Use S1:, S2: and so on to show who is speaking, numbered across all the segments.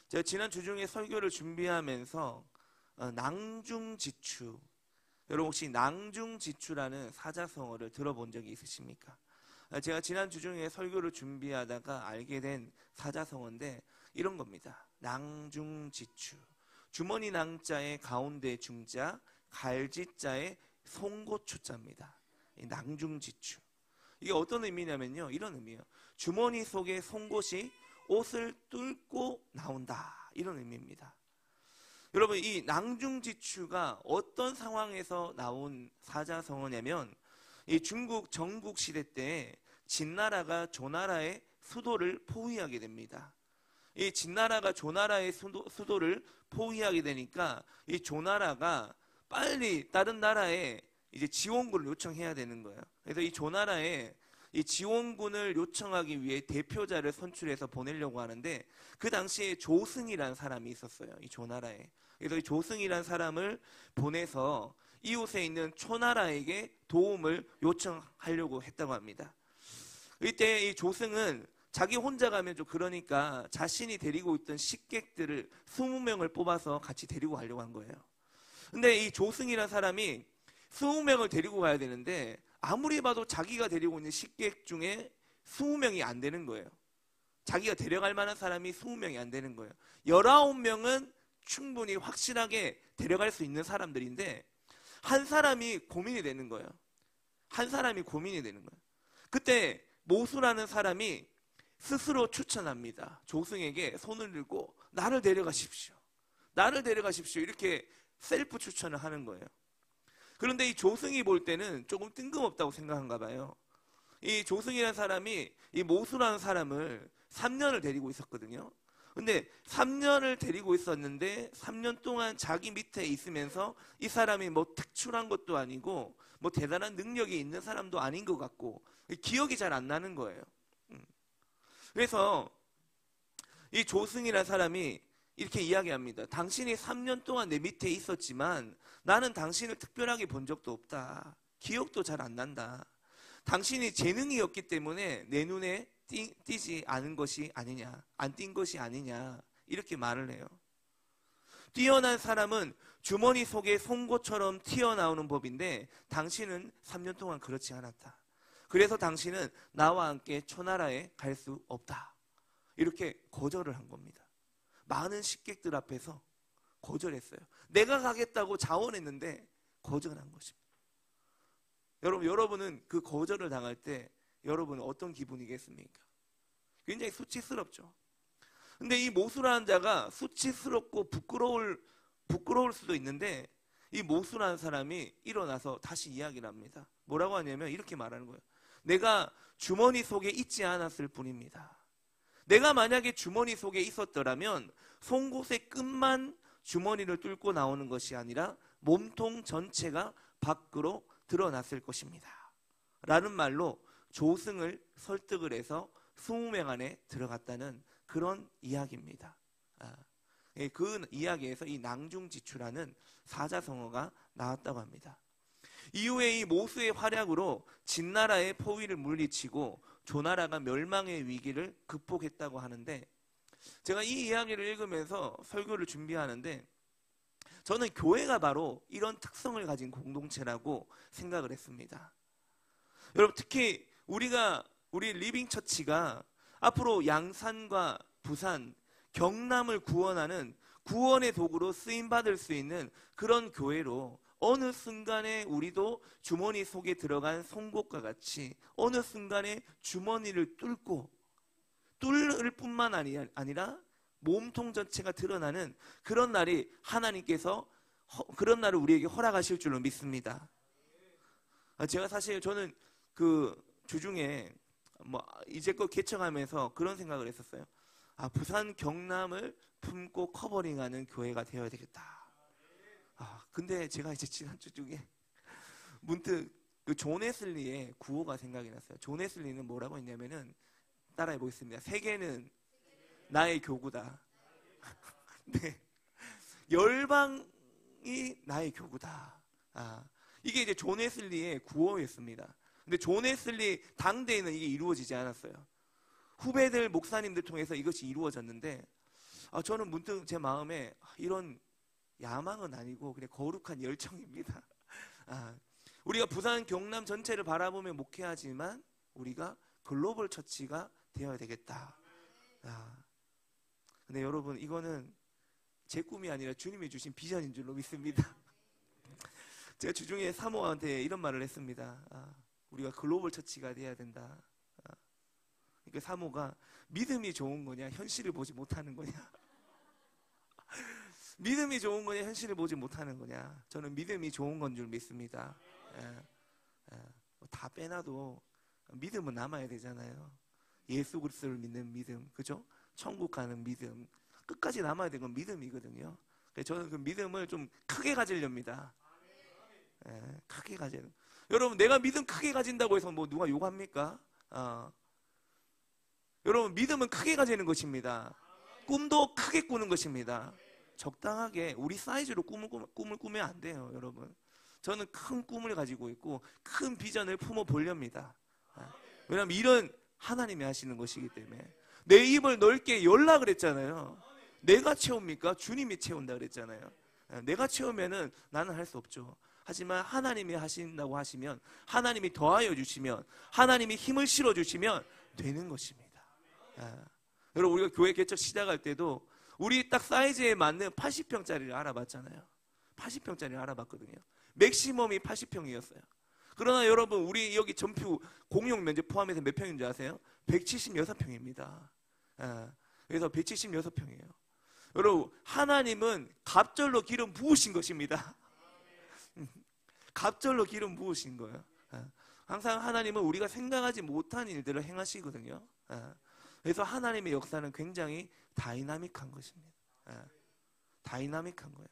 S1: 제가 지난 주중에 설교를 준비하면서 낭중지추, 여러분 혹시 낭중지추라는 사자성어를 들어본 적이 있으십니까? 제가 지난 주중에 설교를 준비하다가 알게 된 사자성어인데 이런 겁니다. 낭중지추. 주머니 낭자의 가운데 중자, 갈지자의 송곳추자입니다. 낭중지추. 이게 어떤 의미냐면요, 이런 의미예요. 주머니 속에 송곳이 옷을 뚫고 나온다, 이런 의미입니다. 여러분, 이 낭중지추가 어떤 상황에서 나온 사자성어냐면 이 중국 정국 시대 때 진나라가 조나라의 수도를 포위하게 됩니다. 이 진나라가 조나라의 수도를 포위하게 되니까 이 조나라가 빨리 다른 나라에 이제 지원군을 요청해야 되는 거예요. 그래서 이 조나라에 이 지원군을 요청하기 위해 대표자를 선출해서 보내려고 하는데 그 당시에 조승이라는 사람이 있었어요. 이 조나라에. 그래서 이 조승이라는 사람을 보내서 이웃에 있는 초나라에게 도움을 요청하려고 했다고 합니다. 이때 이 조승은 자기 혼자 가면 좀 그러니까 자신이 데리고 있던 식객들을 20명을 뽑아서 같이 데리고 가려고 한 거예요. 근데 이 조승이라는 사람이 20명을 데리고 가야 되는데 아무리 봐도 자기가 데리고 있는 식객 중에 20명이 안 되는 거예요. 자기가 데려갈 만한 사람이 20명이 안 되는 거예요. 19명은 충분히 확실하게 데려갈 수 있는 사람들인데 한 사람이 고민이 되는 거예요. 한 사람이 고민이 되는 거예요. 그때 모수라는 사람이 스스로 추천합니다. 조승에게 손을 들고 나를 데려가십시오. 나를 데려가십시오. 이렇게 셀프 추천을 하는 거예요. 그런데 이 조승이 볼 때는 조금 뜬금없다고 생각한가 봐요. 이 조승이라는 사람이 이 모수라는 사람을 3년을 데리고 있었거든요. 근데 3년을 데리고 있었는데 3년 동안 자기 밑에 있으면서 이 사람이 뭐 특출한 것도 아니고 뭐 대단한 능력이 있는 사람도 아닌 것 같고 기억이 잘 안 나는 거예요. 그래서 이 조승이라는 사람이 이렇게 이야기합니다. 당신이 3년 동안 내 밑에 있었지만 나는 당신을 특별하게 본 적도 없다. 기억도 잘 안 난다. 당신이 재능이 없기 때문에 내 눈에 띄지 않은 것이 아니냐, 안 띈 것이 아니냐, 이렇게 말을 해요. 뛰어난 사람은 주머니 속에 송곳처럼 튀어나오는 법인데 당신은 3년 동안 그렇지 않았다. 그래서 당신은 나와 함께 초나라에 갈 수 없다. 이렇게 거절을 한 겁니다. 많은 식객들 앞에서 거절했어요. 내가 가겠다고 자원했는데 거절한 것입니다. 여러분은 그 거절을 당할 때 여러분은 어떤 기분이겠습니까? 굉장히 수치스럽죠. 근데 이 모수라는 자가 수치스럽고 부끄러울 수도 있는데 이 모수라는 사람이 일어나서 다시 이야기를 합니다. 뭐라고 하냐면 이렇게 말하는 거예요. 내가 주머니 속에 있지 않았을 뿐입니다. 내가 만약에 주머니 속에 있었더라면 송곳의 끝만 주머니를 뚫고 나오는 것이 아니라 몸통 전체가 밖으로 드러났을 것입니다. 라는 말로 조승을 설득을 해서 20명 안에 들어갔다는 그런 이야기입니다. 그 이야기에서 이 낭중지추라는 사자성어가 나왔다고 합니다. 이후에 이 모수의 활약으로 진나라의 포위를 물리치고 조나라가 멸망의 위기를 극복했다고 하는데 제가 이 이야기를 읽으면서 설교를 준비하는데 저는 교회가 바로 이런 특성을 가진 공동체라고 생각을 했습니다. 여러분 특히 우리 리빙처치가 앞으로 양산과 부산, 경남을 구원하는 구원의 도구로 쓰임받을 수 있는 그런 교회로 어느 순간에 우리도 주머니 속에 들어간 송곳과 같이 어느 순간에 주머니를 뚫을 뿐만 아니라 몸통 전체가 드러나는 그런 날이 하나님께서 그런 날을 우리에게 허락하실 줄로 믿습니다. 제가 사실 저는 그 주중에 이제껏 개척하면서 그런 생각을 했었어요. 부산 경남을 품고 커버링하는 교회가 되어야 되겠다. 근데 제가 이제 지난주 중에 문득 그 존 웨슬리의 구호가 생각이 났어요. 존 웨슬리는 뭐라고 했냐면은 따라해 보겠습니다. 세계는 나의 교구다. 네. 열방이 나의 교구다. 이게 이제 존 웨슬리의 구호였습니다. 근데 존 웨슬리 당대에는 이게 이루어지지 않았어요. 후배들 목사님들 통해서 이것이 이루어졌는데 저는 문득 제 마음에 이런 야망은 아니고 그냥 거룩한 열정입니다. 우리가 부산 경남 전체를 바라보며 목회하지만 우리가 글로벌 처치가 되어야 되겠다. 근데 여러분, 이거는 제 꿈이 아니라 주님이 주신 비전인 줄로 믿습니다. 제가 주중에 사모한테 이런 말을 했습니다. 우리가 글로벌 처치가 돼야 된다. 그러니까 사모가 믿음이 좋은 거냐, 현실을 보지 못하는 거냐. 믿음이 좋은 거냐, 현실을 보지 못하는 거냐. 저는 믿음이 좋은 건 줄 믿습니다. 다 빼놔도 믿음은 남아야 되잖아요. 예수 그리스도를 믿는 믿음, 그죠? 천국 가는 믿음, 끝까지 남아야 되는 건 믿음이거든요. 그래서 저는 그 믿음을 좀 크게 가지렵니다. 크게 가지는. 여러분, 내가 믿음 크게 가진다고 해서 뭐 누가 욕합니까? 여러분, 믿음은 크게 가지는 것입니다. 꿈도 크게 꾸는 것입니다. 적당하게 우리 사이즈로 꿈을 꾸면 안 돼요, 여러분. 저는 큰 꿈을 가지고 있고 큰 비전을 품어 보렵니다. 왜냐하면 이런 하나님이 하시는 것이기 때문에. 내 입을 넓게 열라 그랬잖아요. 내가 채웁니까? 주님이 채운다 그랬잖아요. 내가 채우면은 나는 할 수 없죠. 하지만 하나님이 하신다고 하시면, 하나님이 더하여 주시면, 하나님이 힘을 실어 주시면 되는 것입니다. 여러분, 우리가 교회 개척 시작할 때도 우리 딱 사이즈에 맞는 80평짜리를 알아봤잖아요. 80평짜리를 알아봤거든요. 맥시멈이 80평이었어요. 그러나 여러분, 우리 여기 전표 공용 면적 포함해서 몇 평인 줄 아세요? 176평입니다. 그래서 176평이에요. 여러분, 하나님은 갑절로 기름 부으신 것입니다. 갑절로 기름 부으신 거예요. 항상 하나님은 우리가 생각하지 못한 일들을 행하시거든요. 그래서 하나님의 역사는 굉장히 다이나믹한 것입니다. 다이나믹한 거예요.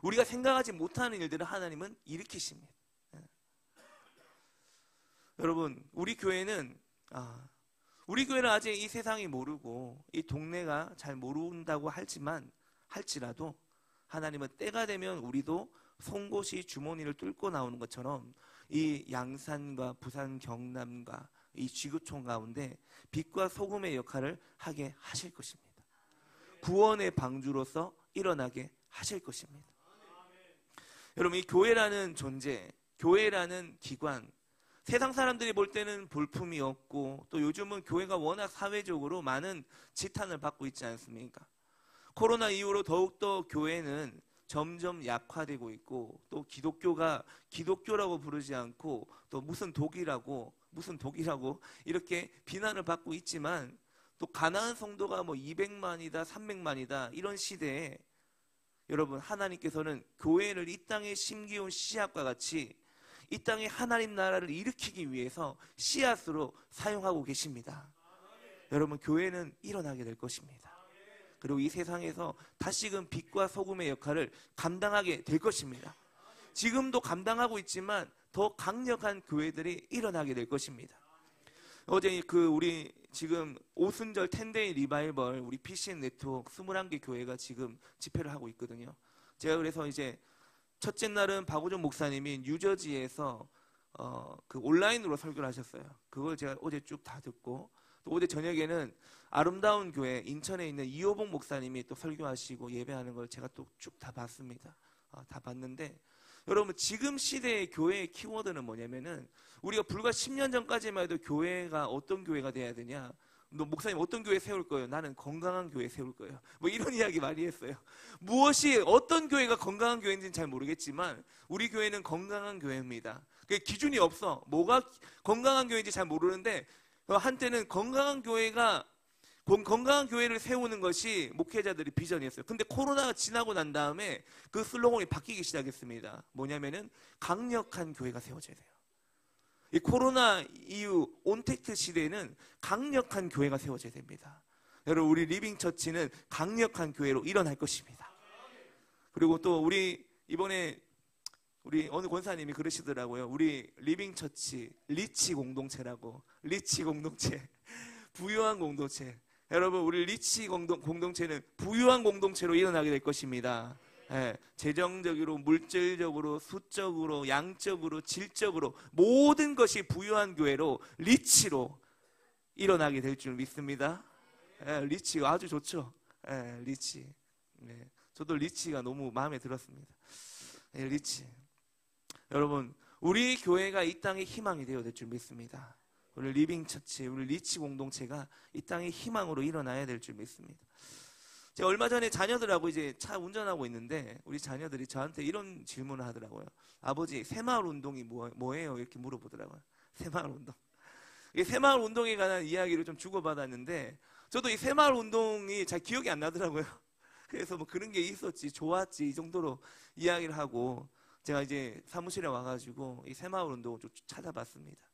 S1: 우리가 생각하지 못하는 일들을 하나님은 일으키십니다. 여러분, 우리 교회는 아직 이 세상이 모르고 이 동네가 잘 모른다고 할지라도 하나님은 때가 되면 우리도 송곳이 주머니를 뚫고 나오는 것처럼 이 양산과 부산 경남과 이 지구촌 가운데 빛과 소금의 역할을 하게 하실 것입니다. 구원의 방주로서 일어나게 하실 것입니다. 여러분, 이 교회라는 존재, 교회라는 기관, 세상 사람들이 볼 때는 볼품이 없고, 또 요즘은 교회가 워낙 사회적으로 많은 지탄을 받고 있지 않습니까? 코로나 이후로 더욱더 교회는 점점 약화되고 있고, 또 기독교가 기독교라고 부르지 않고 또 무슨 독이라고 이렇게 비난을 받고 있지만, 또 가나안 성도가 뭐 200만이다 300만이다 이런 시대에 여러분, 하나님께서는 교회를 이 땅에 심기운 씨앗과 같이 이 땅에 하나님 나라를 일으키기 위해서 씨앗으로 사용하고 계십니다. 여러분, 교회는 일어나게 될 것입니다. 그리고 이 세상에서 다시금 빛과 소금의 역할을 감당하게 될 것입니다. 지금도 감당하고 있지만 더 강력한 교회들이 일어나게 될 것입니다. 어제 우리 지금 오순절 10데이 리바이벌 우리 PCN 네트워크 21개 교회가 지금 집회를 하고 있거든요. 제가 그래서 이제 첫째 날은 박우정 목사님이 뉴저지에서 그 온라인으로 설교를 하셨어요. 그걸 제가 어제 쭉 다 듣고, 또 어제 저녁에는 아름다운 교회 인천에 있는 이호봉 목사님이 또 설교하시고 예배하는 걸 제가 또 쭉 다 봤습니다. 다 봤는데, 여러분, 지금 시대의 교회의 키워드는 뭐냐면은, 우리가 불과 10년 전까지만 해도 교회가 어떤 교회가 돼야 되냐, 너 목사님 어떤 교회 세울 거예요? 나는 건강한 교회 세울 거예요. 뭐 이런 이야기 많이 했어요. 어떤 교회가 건강한 교회인지는 잘 모르겠지만 우리 교회는 건강한 교회입니다. 그 기준이 없어. 뭐가 건강한 교회인지 잘 모르는데, 한때는 건강한 교회를 세우는 것이 목회자들의 비전이었어요. 근데 코로나가 지나고 난 다음에 그 슬로건이 바뀌기 시작했습니다. 뭐냐면은 강력한 교회가 세워져야 돼요. 이 코로나 이후 온택트 시대에는 강력한 교회가 세워져야 됩니다. 여러분, 우리 리빙처치는 강력한 교회로 일어날 것입니다. 그리고 또 이번에 우리 어느 권사님이 그러시더라고요. 우리 리빙처치 리치 공동체라고. 리치 공동체, 부유한 공동체. 여러분, 우리 리치 공동체는 부유한 공동체로 일어나게 될 것입니다. 재정적으로, 물질적으로, 수적으로, 양적으로, 질적으로 모든 것이 부유한 교회로, 리치로 일어나게 될 줄 믿습니다. 리치 아주 좋죠. 리치. 네, 저도 리치가 너무 마음에 들었습니다. 리치. 여러분, 우리 교회가 이 땅의 희망이 되어야 될 줄 믿습니다. 우리 리빙처치, 우리 리치 공동체가 이 땅의 희망으로 일어나야 될 줄 믿습니다. 제가 얼마 전에 자녀들하고 이제 차 운전하고 있는데 우리 자녀들이 저한테 이런 질문을 하더라고요. 아버지, 새마을 운동이 뭐예요? 이렇게 물어보더라고요. 새마을 운동. 이 새마을 운동에 관한 이야기를 좀 주고받았는데 저도 이 새마을 운동이 잘 기억이 안 나더라고요. 그래서 뭐 그런 게 있었지, 좋았지, 이 정도로 이야기를 하고 제가 이제 사무실에 와가지고 이 새마을 운동을 좀 찾아봤습니다.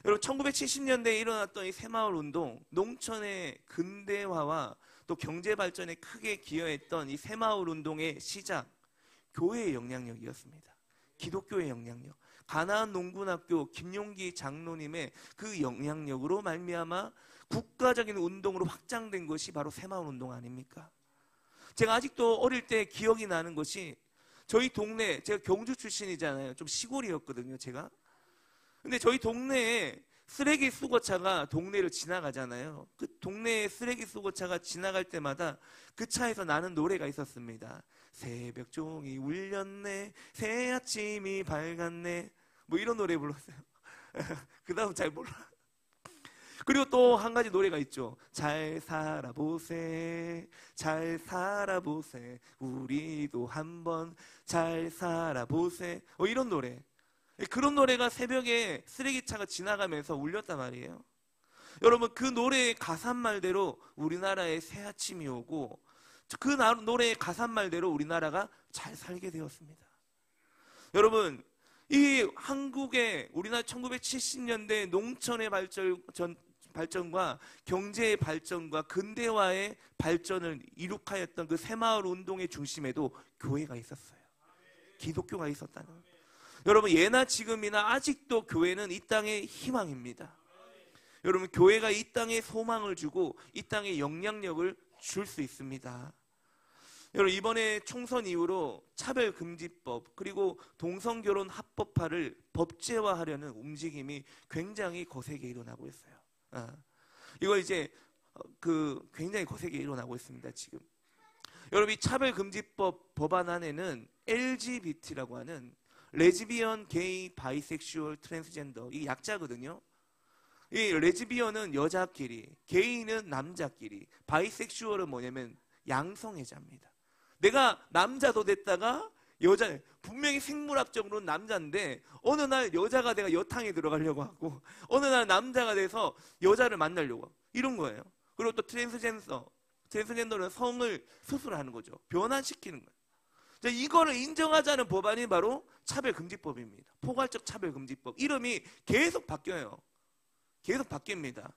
S1: 여러분, 1970년대에 일어났던 이 새마을 운동, 농촌의 근대화와 또 경제 발전에 크게 기여했던 이 새마을 운동의 시작, 교회의 영향력이었습니다. 기독교의 영향력, 가나안 농군학교 김용기 장로님의 그 영향력으로 말미암아 국가적인 운동으로 확장된 것이 바로 새마을 운동 아닙니까? 제가 아직도 어릴 때 기억이 나는 것이 저희 동네, 제가 경주 출신이잖아요. 좀 시골이었거든요, 제가. 근데 저희 동네에 쓰레기 수거차가 동네를 지나가잖아요. 그 동네에 쓰레기 수거차가 지나갈 때마다 그 차에서 나는 노래가 있었습니다. 새벽 종이 울렸네, 새 아침이 밝았네, 뭐 이런 노래 불렀어요. 그 다음 잘 몰라. 그리고 또 한 가지 노래가 있죠. 잘 살아보세, 잘 살아보세, 우리도 한번 잘 살아보세, 이런 노래. 그런 노래가 새벽에 쓰레기차가 지나가면서 울렸단 말이에요. 여러분, 그 노래의 가사말대로 우리나라에 새 아침이 오고 그 노래의 가사말대로 우리나라가 잘 살게 되었습니다. 여러분, 이 한국의 우리나라 1970년대 농촌의 발전과 경제의 발전과 근대화의 발전을 이룩하였던 그 새마을 운동의 중심에도 교회가 있었어요. 기독교가 있었다는 거예요. 여러분, 예나 지금이나 아직도 교회는 이 땅의 희망입니다. 여러분, 교회가 이 땅에 소망을 주고 이 땅에 영향력을 줄 수 있습니다. 여러분, 이번에 총선 이후로 차별금지법 그리고 동성결혼 합법화를 법제화하려는 움직임이 굉장히 거세게 일어나고 있어요. 이거 이제 굉장히 거세게 일어나고 있습니다, 지금. 여러분, 이 차별금지법 법안 안에는 LGBT라고 하는 레즈비언, 게이, 바이섹슈얼, 트랜스젠더, 이게 약자거든요. 이 레즈비언은 여자끼리, 게이는 남자끼리, 바이섹슈얼은 뭐냐면 양성애자입니다. 내가 남자도 됐다가 여자, 분명히 생물학적으로는 남자인데 어느 날 여자가 내가 여탕에 들어가려고 하고 어느 날 남자가 돼서 여자를 만나려고 하고 이런 거예요. 그리고 또 트랜스젠더는 성을 수술하는 거죠. 변환시키는 거예요. 이거를 인정하자는 법안이 바로 차별금지법입니다. 포괄적 차별금지법. 이름이 계속 바뀌어요. 계속 바뀝니다.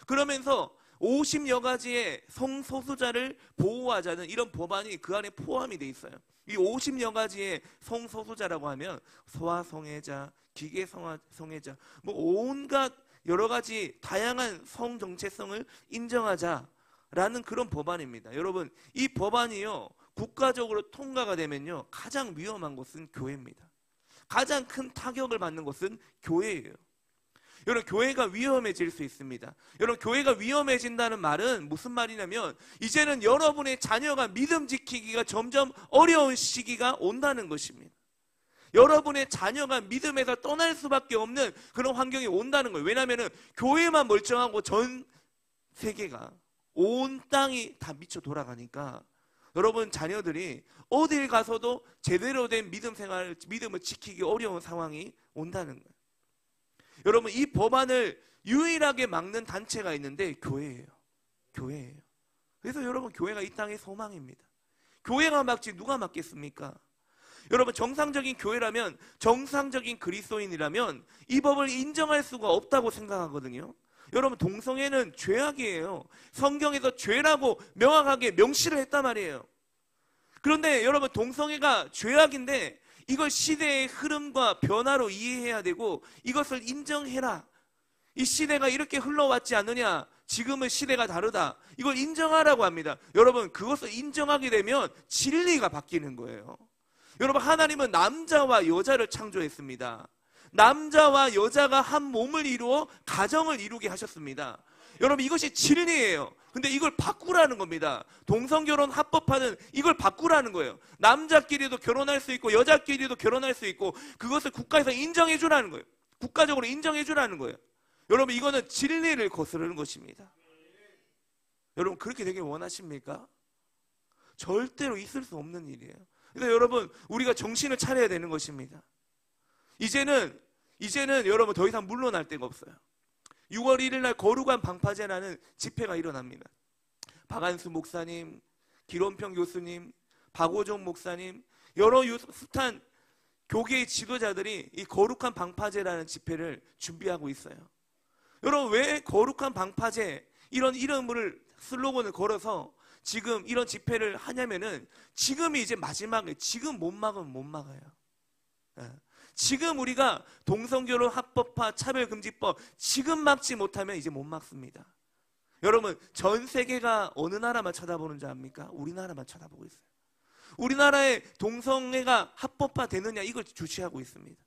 S1: 그러면서 50여 가지의 성소수자를 보호하자는 이런 법안이 그 안에 포함이 돼 있어요. 이 50여 가지의 성소수자라고 하면 소아성애자, 기계성애자, 뭐 온갖 여러 가지 다양한 성 정체성을 인정하자라는 그런 법안입니다. 여러분, 이 법안이요, 국가적으로 통과가 되면요, 가장 위험한 것은 교회입니다. 가장 큰 타격을 받는 것은 교회예요. 여러분, 교회가 위험해질 수 있습니다. 여러분, 교회가 위험해진다는 말은 무슨 말이냐면 이제는 여러분의 자녀가 믿음 지키기가 점점 어려운 시기가 온다는 것입니다. 여러분의 자녀가 믿음에서 떠날 수밖에 없는 그런 환경이 온다는 거예요. 왜냐하면 교회만 멀쩡하고 전 세계가, 온 땅이 다 미쳐 돌아가니까 여러분 자녀들이 어딜 가서도 제대로 된 믿음을 지키기 어려운 상황이 온다는 거예요. 여러분, 이 법안을 유일하게 막는 단체가 있는데 교회예요. 교회예요. 그래서 여러분, 교회가 이 땅의 소망입니다. 교회가 막지 누가 막겠습니까? 여러분, 정상적인 교회라면, 정상적인 그리스도인이라면 이 법을 인정할 수가 없다고 생각하거든요. 여러분, 동성애는 죄악이에요. 성경에서 죄라고 명확하게 명시를 했단 말이에요. 그런데 여러분, 동성애가 죄악인데 이걸 시대의 흐름과 변화로 이해해야 되고 이것을 인정해라. 이 시대가 이렇게 흘러왔지 않느냐, 지금은 시대가 다르다, 이걸 인정하라고 합니다. 여러분, 그것을 인정하게 되면 진리가 바뀌는 거예요. 여러분, 하나님은 남자와 여자를 창조했습니다. 남자와 여자가 한 몸을 이루어 가정을 이루게 하셨습니다. 여러분 이것이 진리예요. 근데 이걸 바꾸라는 겁니다. 동성결혼 합법화는 이걸 바꾸라는 거예요. 남자끼리도 결혼할 수 있고 여자끼리도 결혼할 수 있고 그것을 국가에서 인정해 주라는 거예요. 국가적으로 인정해 주라는 거예요. 여러분 이거는 진리를 거스르는 것입니다. 여러분 그렇게 되길 원하십니까? 절대로 있을 수 없는 일이에요. 그래서 여러분 우리가 정신을 차려야 되는 것입니다. 이제는 여러분 더 이상 물러날 데가 없어요. 6월 1일 날 거룩한 방파제라는 집회가 일어납니다. 박안수 목사님, 기론평 교수님, 박오종 목사님, 여러 숱한 교계의 지도자들이 이 거룩한 방파제라는 집회를 준비하고 있어요. 여러분 왜 거룩한 방파제 이런 이름을 슬로건을 걸어서 지금 이런 집회를 하냐면은 지금이 이제 마지막에 지금 못 막으면 못 막아요. 지금 우리가 동성결혼 합법화 차별금지법 지금 막지 못하면 이제 못 막습니다. 여러분 전 세계가 어느 나라만 쳐다보는 줄 압니까? 우리나라만 쳐다보고 있어요. 우리나라의 동성애가 합법화 되느냐 이걸 주시하고 있습니다.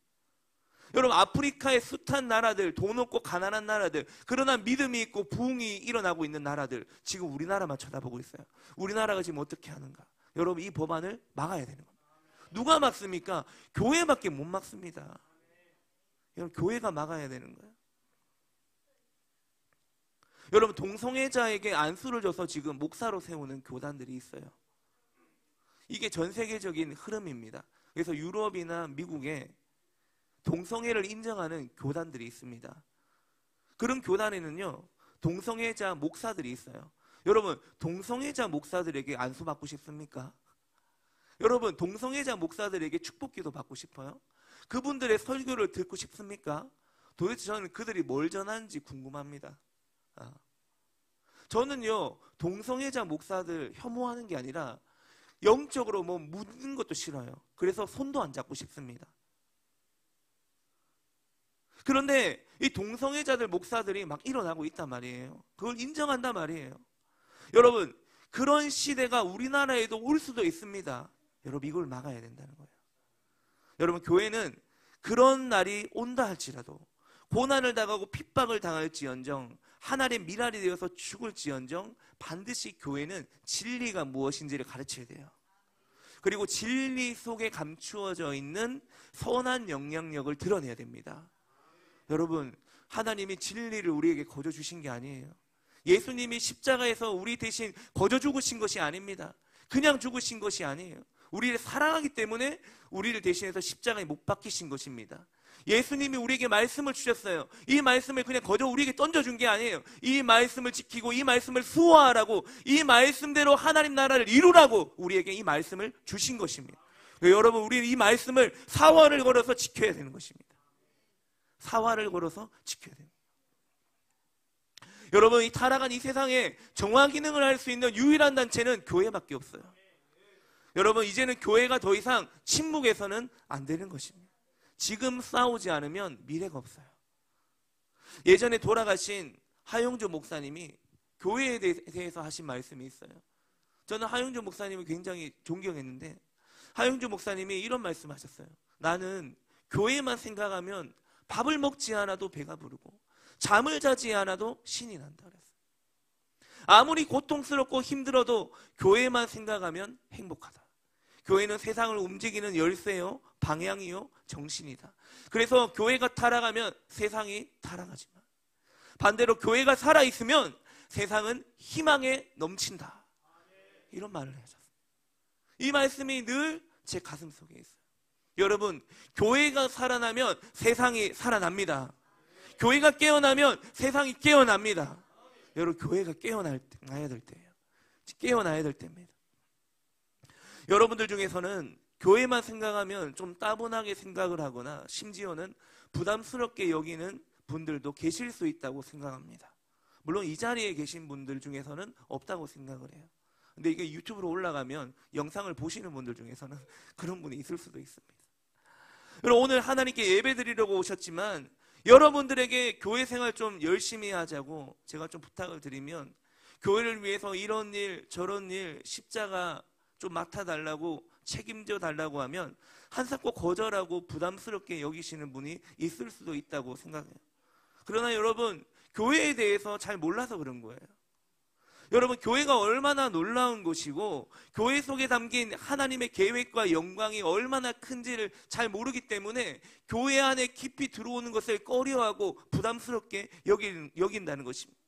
S1: 여러분 아프리카의 숱한 나라들, 돈 없고 가난한 나라들, 그러나 믿음이 있고 부흥이 일어나고 있는 나라들 지금 우리나라만 쳐다보고 있어요. 우리나라가 지금 어떻게 하는가? 여러분 이 법안을 막아야 되는 겁니다. 누가 막습니까? 교회밖에 못 막습니다. 여러분 교회가 막아야 되는 거예요. 여러분 동성애자에게 안수를 줘서 지금 목사로 세우는 교단들이 있어요. 이게 전 세계적인 흐름입니다. 그래서 유럽이나 미국에 동성애를 인정하는 교단들이 있습니다. 그런 교단에는요 동성애자 목사들이 있어요. 여러분 동성애자 목사들에게 안수 받고 싶습니까? 여러분 동성애자 목사들에게 축복기도 받고 싶어요? 그분들의 설교를 듣고 싶습니까? 도대체 저는 그들이 뭘 전하는지 궁금합니다. 저는요 동성애자 목사들 혐오하는 게 아니라 영적으로 뭐 묻는 것도 싫어요. 그래서 손도 안 잡고 싶습니다. 그런데 이 동성애자들 목사들이 막 일어나고 있단 말이에요. 그걸 인정한단 말이에요. 여러분 그런 시대가 우리나라에도 올 수도 있습니다. 여러분 이걸 막아야 된다는 거예요. 여러분 교회는 그런 날이 온다 할지라도 고난을 당하고 핍박을 당할지언정 하나님의 미랄이 되어서 죽을지언정 반드시 교회는 진리가 무엇인지를 가르쳐야 돼요. 그리고 진리 속에 감추어져 있는 선한 영향력을 드러내야 됩니다. 여러분 하나님이 진리를 우리에게 거저 주신 게 아니에요. 예수님이 십자가에서 우리 대신 거저 죽으신 것이 아닙니다. 그냥 죽으신 것이 아니에요. 우리를 사랑하기 때문에 우리를 대신해서 십자가에 못 박히신 것입니다. 예수님이 우리에게 말씀을 주셨어요. 이 말씀을 그냥 거저 우리에게 던져준 게 아니에요. 이 말씀을 지키고 이 말씀을 수호하라고 이 말씀대로 하나님 나라를 이루라고 우리에게 이 말씀을 주신 것입니다. 여러분 우리는 이 말씀을 사활을 걸어서 지켜야 되는 것입니다. 사활을 걸어서 지켜야 됩니다. 여러분 이 타락한 이 세상에 정화 기능을 할 수 있는 유일한 단체는 교회밖에 없어요. 여러분 이제는 교회가 더 이상 침묵해서는 안 되는 것입니다. 지금 싸우지 않으면 미래가 없어요. 예전에 돌아가신 하용조 목사님이 교회에 대해서 하신 말씀이 있어요. 저는 하용조 목사님을 굉장히 존경했는데 하용조 목사님이 이런 말씀을 하셨어요. 나는 교회만 생각하면 밥을 먹지 않아도 배가 부르고 잠을 자지 않아도 신이 난다 그랬어요. 아무리 고통스럽고 힘들어도 교회만 생각하면 행복하다. 교회는 세상을 움직이는 열쇠요, 방향이요, 정신이다. 그래서 교회가 타락하면 세상이 타락하지만 반대로 교회가 살아있으면 세상은 희망에 넘친다. 이런 말을 하셨어요. 이 말씀이 늘 제 가슴 속에 있어요. 여러분 교회가 살아나면 세상이 살아납니다. 교회가 깨어나면 세상이 깨어납니다. 여러분 교회가 깨어나야 될 때예요. 깨어나야 될 때입니다. 여러분들 중에서는 교회만 생각하면 좀 따분하게 생각을 하거나 심지어는 부담스럽게 여기는 분들도 계실 수 있다고 생각합니다. 물론 이 자리에 계신 분들 중에서는 없다고 생각을 해요. 근데 이게 유튜브로 올라가면 영상을 보시는 분들 중에서는 그런 분이 있을 수도 있습니다. 여러분 오늘 하나님께 예배 드리려고 오셨지만 여러분들에게 교회 생활 좀 열심히 하자고 제가 좀 부탁을 드리면 교회를 위해서 이런 일 저런 일 십자가 좀 맡아달라고 책임져 달라고 하면 한사코 거절하고 부담스럽게 여기시는 분이 있을 수도 있다고 생각해요. 그러나 여러분 교회에 대해서 잘 몰라서 그런 거예요. 여러분, 교회가 얼마나 놀라운 곳이고 교회 속에 담긴 하나님의 계획과 영광이 얼마나 큰지를 잘 모르기 때문에 교회 안에 깊이 들어오는 것을 꺼려하고 부담스럽게 여긴다는 것입니다.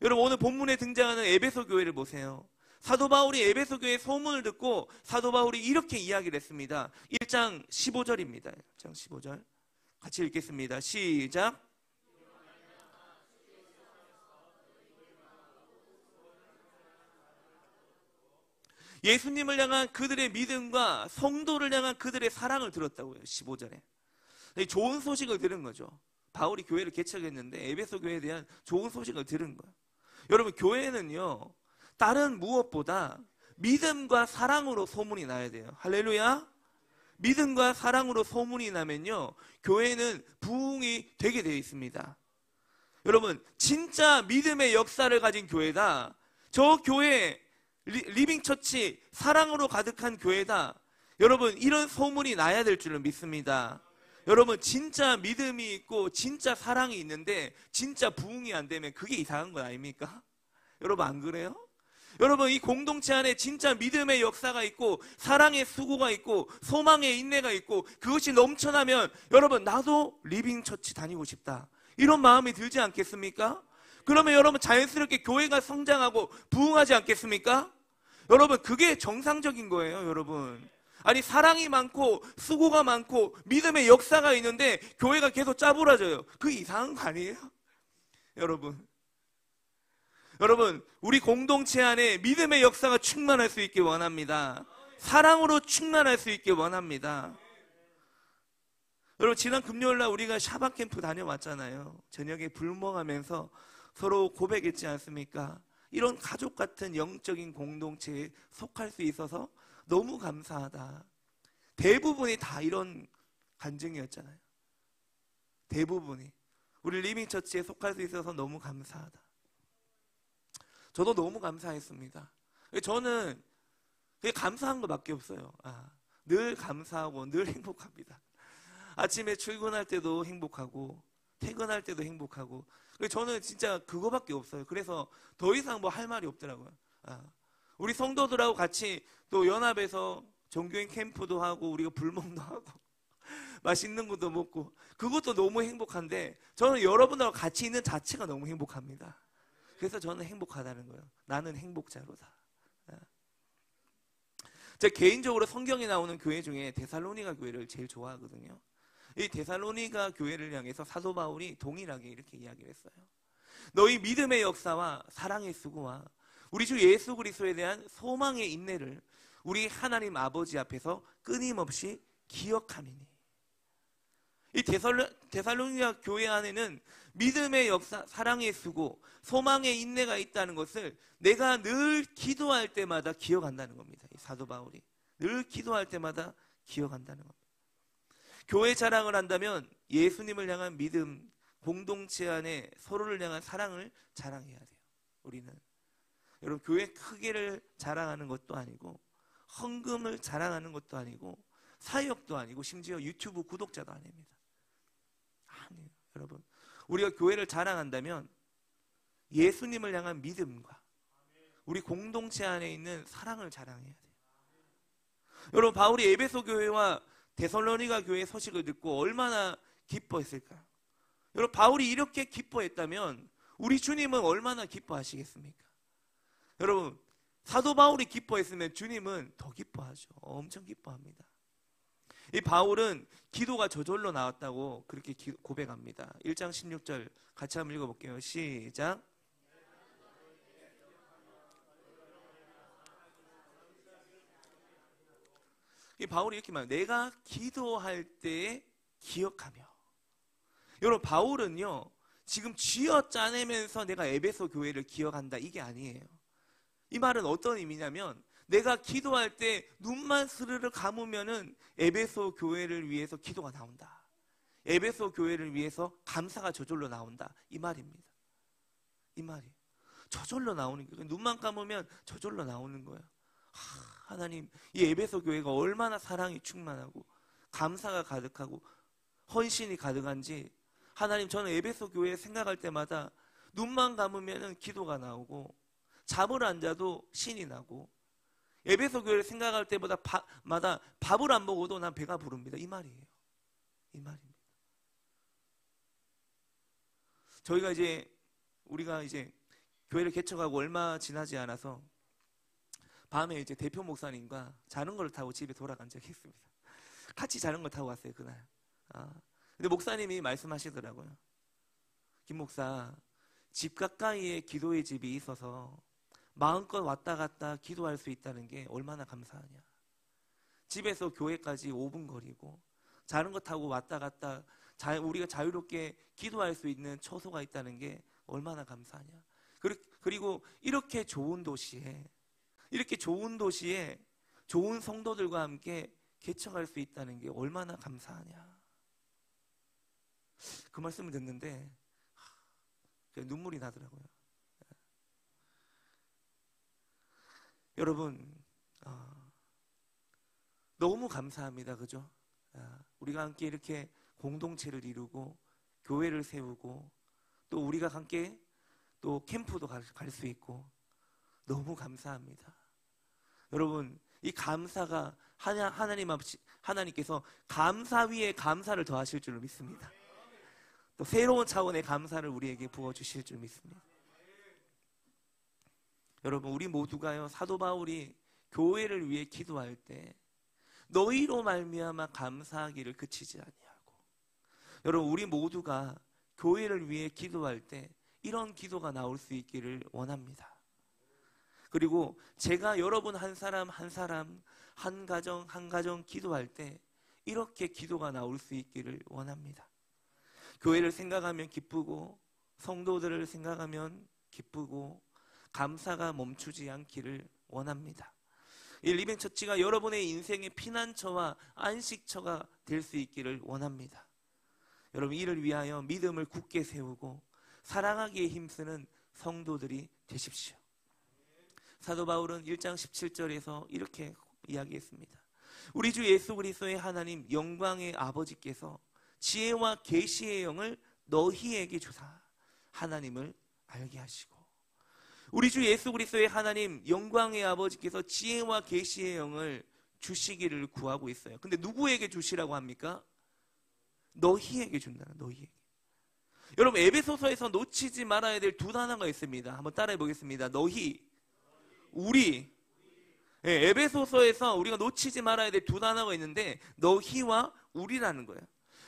S1: 여러분, 오늘 본문에 등장하는 에베소 교회를 보세요. 사도 바울이 에베소 교회의 소문을 듣고 사도 바울이 이렇게 이야기를 했습니다. 1장 15절입니다. 1장 15절 같이 읽겠습니다. 시작. 예수님을 향한 그들의 믿음과 성도를 향한 그들의 사랑을 들었다고요. 15절에 좋은 소식을 들은 거죠. 바울이 교회를 개척했는데 에베소 교회에 대한 좋은 소식을 들은 거예요. 여러분, 교회는요 다른 무엇보다 믿음과 사랑으로 소문이 나야 돼요. 할렐루야. 믿음과 사랑으로 소문이 나면요 교회는 부흥이 되게 되어 있습니다. 여러분, 진짜 믿음의 역사를 가진 교회다. 저 교회 리빙처치 사랑으로 가득한 교회다. 여러분, 이런 소문이 나야 될 줄을 믿습니다. 여러분, 진짜 믿음이 있고 진짜 사랑이 있는데 진짜 부흥이 안 되면 그게 이상한 거 아닙니까? 여러분, 안 그래요? 여러분, 이 공동체 안에 진짜 믿음의 역사가 있고 사랑의 수고가 있고 소망의 인내가 있고 그것이 넘쳐나면 여러분, 나도 리빙처치 다니고 싶다, 이런 마음이 들지 않겠습니까? 그러면 여러분, 자연스럽게 교회가 성장하고 부흥하지 않겠습니까? 여러분, 그게 정상적인 거예요. 여러분, 아니, 사랑이 많고 수고가 많고 믿음의 역사가 있는데 교회가 계속 짜부라져요. 그 이상한 거 아니에요? 여러분, 우리 공동체 안에 믿음의 역사가 충만할 수 있길 원합니다. 사랑으로 충만할 수 있길 원합니다. 여러분, 지난 금요일날 우리가 샤바 캠프 다녀왔잖아요. 저녁에 불멍하면서 서로 고백했지 않습니까? 이런 가족 같은 영적인 공동체에 속할 수 있어서 너무 감사하다. 대부분이 다 이런 간증이었잖아요. 대부분이 우리 리빙처치에 속할 수 있어서 너무 감사하다. 저도 너무 감사했습니다. 저는 그게 감사한 것밖에 없어요. 늘 감사하고 늘 행복합니다. 아침에 출근할 때도 행복하고 퇴근할 때도 행복하고, 저는 진짜 그거밖에 없어요. 그래서 더 이상 뭐 할 말이 없더라고요. 우리 성도들하고 같이 또 연합에서 종교인 캠프도 하고 우리가 불멍도 하고 맛있는 것도 먹고, 그것도 너무 행복한데 저는 여러분하고 같이 있는 자체가 너무 행복합니다. 그래서 저는 행복하다는 거예요. 나는 행복자로다. 제가 개인적으로 성경에 나오는 교회 중에 데살로니가 교회를 제일 좋아하거든요. 이 데살로니가 교회를 향해서 사도 바울이 동일하게 이렇게 이야기를 했어요. 너희 믿음의 역사와 사랑의 수고와 우리 주 예수 그리스도에 대한 소망의 인내를 우리 하나님 아버지 앞에서 끊임없이 기억함이니. 이 데살로니가 교회 안에는 믿음의 역사, 사랑의 수고, 소망의 인내가 있다는 것을 내가 늘 기도할 때마다 기억한다는 겁니다. 이 사도 바울이 늘 기도할 때마다 기억한다는 겁니다. 교회 자랑을 한다면 예수님을 향한 믿음, 공동체 안에 서로를 향한 사랑을 자랑해야 돼요. 우리는 여러분, 교회 크기를 자랑하는 것도 아니고 헌금을 자랑하는 것도 아니고 사역도 아니고 심지어 유튜브 구독자도 아닙니다. 아니에요. 여러분, 우리가 교회를 자랑한다면 예수님을 향한 믿음과 우리 공동체 안에 있는 사랑을 자랑해야 돼요. 여러분, 바울이 에베소 교회와 데살로니가 교회의 소식을 듣고 얼마나 기뻐했을까요? 여러분, 바울이 이렇게 기뻐했다면 우리 주님은 얼마나 기뻐하시겠습니까? 여러분, 사도 바울이 기뻐했으면 주님은 더 기뻐하죠. 엄청 기뻐합니다. 이 바울은 기도가 저절로 나왔다고 그렇게 고백합니다. 1장 16절 같이 한번 읽어볼게요. 시작. 이 바울이 이렇게 말해요. 내가 기도할 때 기억하며. 여러분, 바울은요 지금 쥐어 짜내면서 내가 에베소 교회를 기억한다, 이게 아니에요. 이 말은 어떤 의미냐면 내가 기도할 때 눈만 스르르 감으면은 에베소 교회를 위해서 기도가 나온다, 에베소 교회를 위해서 감사가 저절로 나온다, 이 말입니다. 이 말이 저절로 나오는 거예요. 눈만 감으면 저절로 나오는 거예요. 하나님, 이 에베소 교회가 얼마나 사랑이 충만하고 감사가 가득하고 헌신이 가득한지 하나님, 저는 에베소 교회 생각할 때마다 눈만 감으면 기도가 나오고 잠을 안 자도 신이 나고, 에베소 교회를 생각할 때마다 밥을 안 먹어도 난 배가 부릅니다. 이 말이에요. 이 말입니다. 우리가 이제 교회를 개척하고 얼마 지나지 않아서 밤에 이제 대표 목사님과 자전거를 타고 집에 돌아간 적이 있습니다. 같이 자전거 타고 왔어요, 그날. 근데 목사님이 말씀하시더라고요. 김 목사, 집 가까이에 기도의 집이 있어서 마음껏 왔다 갔다 기도할 수 있다는 게 얼마나 감사하냐. 집에서 교회까지 5분 거리고 자전거 타고 왔다 갔다 우리가 자유롭게 기도할 수 있는 처소가 있다는 게 얼마나 감사하냐. 그리고 이렇게 좋은 도시에 좋은 성도들과 함께 개척할 수 있다는 게 얼마나 감사하냐. 그 말씀을 듣는데 눈물이 나더라고요. 여러분, 너무 감사합니다. 그죠? 우리가 함께 이렇게 공동체를 이루고 교회를 세우고 또 우리가 함께 또 캠프도 갈 수 있고 너무 감사합니다. 여러분, 이 감사가 하나님께서 감사 위에 감사를 더하실 줄 믿습니다. 또 새로운 차원의 감사를 우리에게 부어주실 줄 믿습니다. 여러분, 우리 모두가요, 사도 바울이 교회를 위해 기도할 때 너희로 말미암아 감사하기를 그치지 아니하고, 여러분, 우리 모두가 교회를 위해 기도할 때 이런 기도가 나올 수 있기를 원합니다. 그리고 제가 여러분 한 사람 한 사람, 한 가정 한 가정 기도할 때 이렇게 기도가 나올 수 있기를 원합니다. 교회를 생각하면 기쁘고 성도들을 생각하면 기쁘고 감사가 멈추지 않기를 원합니다. 이 리빙처치가 여러분의 인생의 피난처와 안식처가 될 수 있기를 원합니다. 여러분, 이를 위하여 믿음을 굳게 세우고 사랑하기에 힘쓰는 성도들이 되십시오. 사도 바울은 1장 17절에서 이렇게 이야기했습니다. 우리 주 예수 그리스도의 하나님 영광의 아버지께서 지혜와 계시의 영을 너희에게 주사 하나님을 알게 하시고, 우리 주 예수 그리스도의 하나님 영광의 아버지께서 지혜와 계시의 영을 주시기를 구하고 있어요. 근데 누구에게 주시라고 합니까? 너희에게 준다는, 너희에게. 여러분, 에베소서에서 놓치지 말아야 될 두 단어가 있습니다. 한번 따라해 보겠습니다. 너희, 우리. 에베소서에서 우리가 놓치지 말아야 될 두 단어가 있는데 너희와 우리라는 거예요.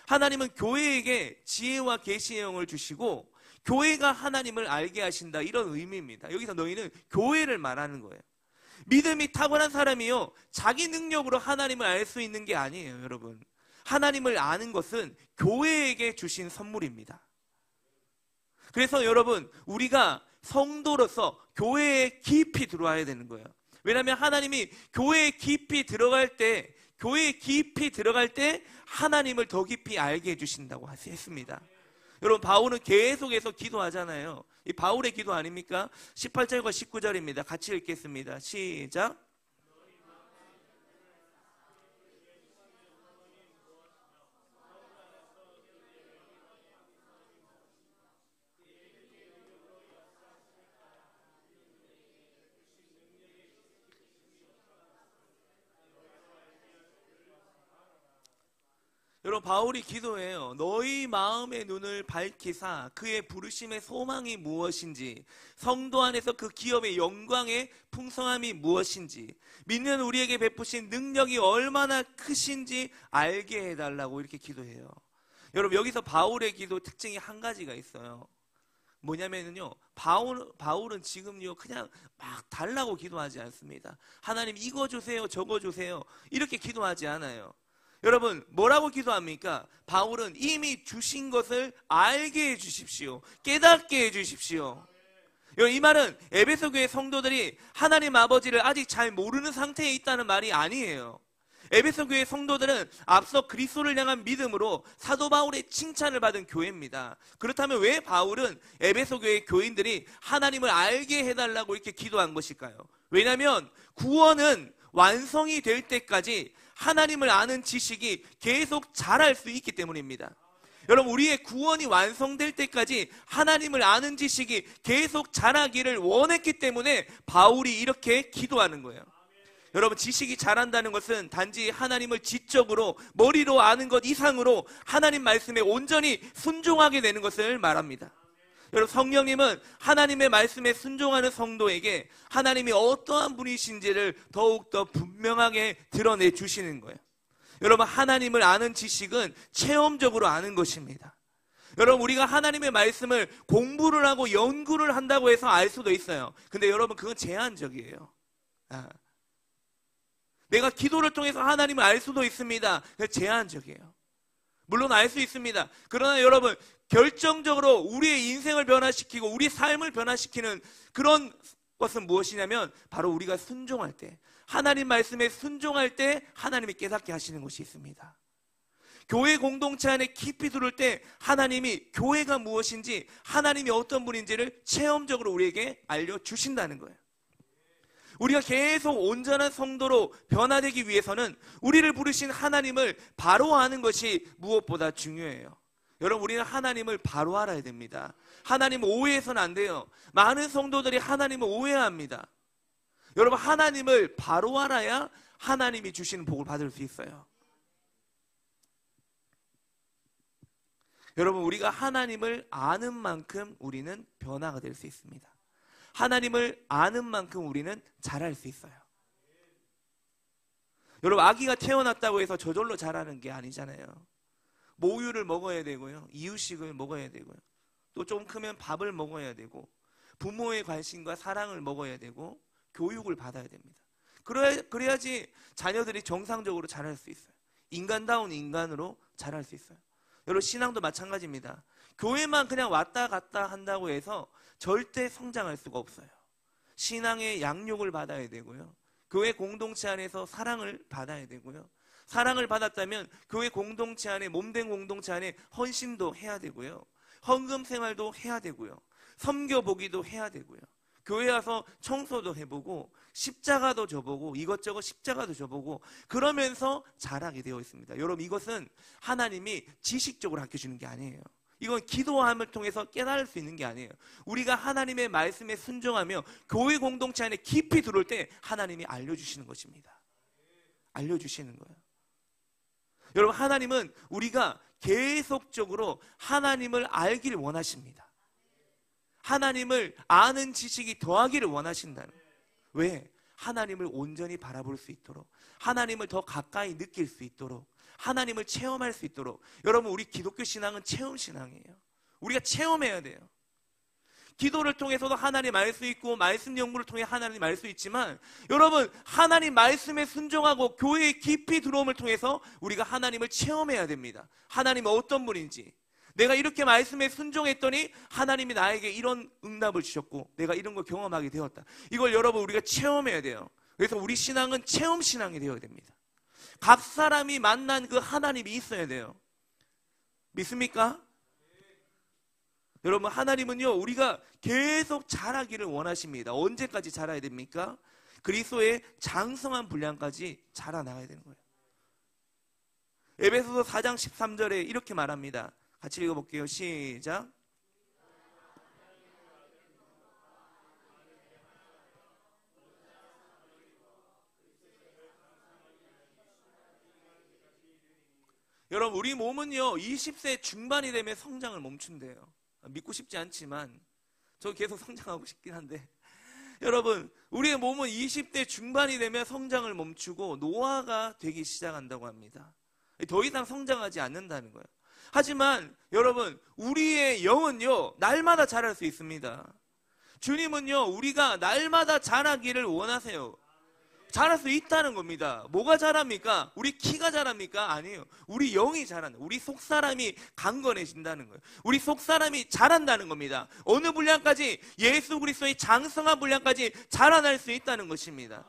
S1: 하나님은 교회에게 지혜와 계시의 영을 주시고 교회가 하나님을 알게 하신다, 이런 의미입니다. 여기서 너희는 교회를 말하는 거예요. 믿음이 탁월한 사람이요, 자기 능력으로 하나님을 알 수 있는 게 아니에요. 여러분, 하나님을 아는 것은 교회에게 주신 선물입니다. 그래서 여러분, 우리가 성도로서 교회에 깊이 들어와야 되는 거예요. 왜냐하면 하나님이 교회에 깊이 들어갈 때 하나님을 더 깊이 알게 해주신다고 했습니다. 여러분, 바울은 계속해서 기도하잖아요. 이 바울의 기도 아닙니까? 18절과 19절입니다. 같이 읽겠습니다. 시작. 여러분, 바울이 기도해요. 너희 마음의 눈을 밝히사 그의 부르심의 소망이 무엇인지, 성도 안에서 그 기업의 영광의 풍성함이 무엇인지, 믿는 우리에게 베푸신 능력이 얼마나 크신지 알게 해달라고 이렇게 기도해요. 여러분, 여기서 바울의 기도 특징이 한 가지가 있어요. 뭐냐면요, 바울은 지금요 그냥 막 달라고 기도하지 않습니다. 하나님 이거 주세요, 저거 주세요, 이렇게 기도하지 않아요. 여러분, 뭐라고 기도합니까? 바울은 이미 주신 것을 알게 해주십시오, 깨닫게 해주십시오. 이 말은 에베소 교회 성도들이 하나님 아버지를 아직 잘 모르는 상태에 있다는 말이 아니에요. 에베소 교회 성도들은 앞서 그리스도를 향한 믿음으로 사도 바울의 칭찬을 받은 교회입니다. 그렇다면 왜 바울은 에베소 교회 교인들이 하나님을 알게 해달라고 이렇게 기도한 것일까요? 왜냐하면 구원은 완성이 될 때까지 하나님을 아는 지식이 계속 자랄 수 있기 때문입니다. 여러분, 우리의 구원이 완성될 때까지 하나님을 아는 지식이 계속 자라기를 원했기 때문에 바울이 이렇게 기도하는 거예요. 여러분, 지식이 자란다는 것은 단지 하나님을 지적으로 머리로 아는 것 이상으로 하나님 말씀에 온전히 순종하게 되는 것을 말합니다. 여러분, 성령님은 하나님의 말씀에 순종하는 성도에게 하나님이 어떠한 분이신지를 더욱더 분명하게 드러내 주시는 거예요. 여러분, 하나님을 아는 지식은 체험적으로 아는 것입니다. 여러분, 우리가 하나님의 말씀을 공부를 하고 연구를 한다고 해서 알 수도 있어요. 근데 여러분, 그건 제한적이에요. 내가 기도를 통해서 하나님을 알 수도 있습니다. 제한적이에요. 물론 알 수 있습니다. 그러나 여러분, 결정적으로 우리의 인생을 변화시키고 우리 삶을 변화시키는 그런 것은 무엇이냐면 바로 우리가 순종할 때, 하나님 말씀에 순종할 때 하나님이 깨닫게 하시는 것이 있습니다. 교회 공동체 안에 깊이 들어올 때 하나님이 교회가 무엇인지, 하나님이 어떤 분인지를 체험적으로 우리에게 알려주신다는 거예요. 우리가 계속 온전한 성도로 변화되기 위해서는 우리를 부르신 하나님을 바로 아는 것이 무엇보다 중요해요. 여러분, 우리는 하나님을 바로 알아야 됩니다. 하나님을 오해해서는 안 돼요. 많은 성도들이 하나님을 오해합니다. 여러분, 하나님을 바로 알아야 하나님이 주시는 복을 받을 수 있어요. 여러분, 우리가 하나님을 아는 만큼 우리는 변화가 될 수 있습니다. 하나님을 아는 만큼 우리는 자랄 수 있어요. 여러분, 아기가 태어났다고 해서 저절로 자라는 게 아니잖아요. 모유를 먹어야 되고요, 이유식을 먹어야 되고요, 또 좀 크면 밥을 먹어야 되고, 부모의 관심과 사랑을 먹어야 되고, 교육을 받아야 됩니다. 그래야지 자녀들이 정상적으로 자랄 수 있어요. 인간다운 인간으로 자랄 수 있어요. 여러분, 신앙도 마찬가지입니다. 교회만 그냥 왔다 갔다 한다고 해서 절대 성장할 수가 없어요. 신앙의 양육을 받아야 되고요, 교회 공동체 안에서 사랑을 받아야 되고요, 사랑을 받았다면 교회 공동체 안에, 몸된 공동체 안에 헌신도 해야 되고요, 헌금 생활도 해야 되고요, 섬겨보기도 해야 되고요, 교회 와서 청소도 해보고 십자가도 져보고 이것저것 십자가도 져보고 그러면서 자라게 되어 있습니다. 여러분, 이것은 하나님이 지식적으로 가르쳐주는 게 아니에요. 이건 기도함을 통해서 깨달을 수 있는 게 아니에요. 우리가 하나님의 말씀에 순종하며 교회 공동체 안에 깊이 들어올 때 하나님이 알려주시는 것입니다. 알려주시는 거예요. 여러분, 하나님은 우리가 계속적으로 하나님을 알기를 원하십니다. 하나님을 아는 지식이 더하기를 원하신다는 거예요. 왜? 하나님을 온전히 바라볼 수 있도록, 하나님을 더 가까이 느낄 수 있도록, 하나님을 체험할 수 있도록. 여러분, 우리 기독교 신앙은 체험 신앙이에요. 우리가 체험해야 돼요. 기도를 통해서도 하나님 알 수 있고, 말씀 연구를 통해 하나님 알 수 있지만, 여러분, 하나님 말씀에 순종하고 교회에 깊이 들어옴을 통해서 우리가 하나님을 체험해야 됩니다. 하나님은 어떤 분인지, 내가 이렇게 말씀에 순종했더니 하나님이 나에게 이런 응답을 주셨고 내가 이런 걸 경험하게 되었다. 이걸 여러분, 우리가 체험해야 돼요. 그래서 우리 신앙은 체험 신앙이 되어야 됩니다. 각 사람이 만난 그 하나님이 있어야 돼요. 믿습니까? 여러분, 하나님은요, 우리가 계속 자라기를 원하십니다. 언제까지 자라야 됩니까? 그리스도의 장성한 분량까지 자라나가야 되는 거예요. 에베소서 4장 13절에 이렇게 말합니다. 같이 읽어볼게요. 시작. 여러분, 우리 몸은요 20세 중반이 되면 성장을 멈춘대요. 믿고 싶지 않지만 저 계속 성장하고 싶긴 한데, 여러분, 우리의 몸은 20대 중반이 되면 성장을 멈추고 노화가 되기 시작한다고 합니다. 더 이상 성장하지 않는다는 거예요. 하지만 여러분, 우리의 영은요 날마다 자랄 수 있습니다. 주님은요 우리가 날마다 자라기를 원하세요. 자랄 수 있다는 겁니다. 뭐가 자랍니까? 우리 키가 자랍니까? 아니에요. 우리 영이 자란다. 우리 속사람이 강건해진다는 거예요. 우리 속사람이 자란다는 겁니다. 어느 분량까지? 예수 그리스도의 장성한 분량까지 자라날 수 있다는 것입니다.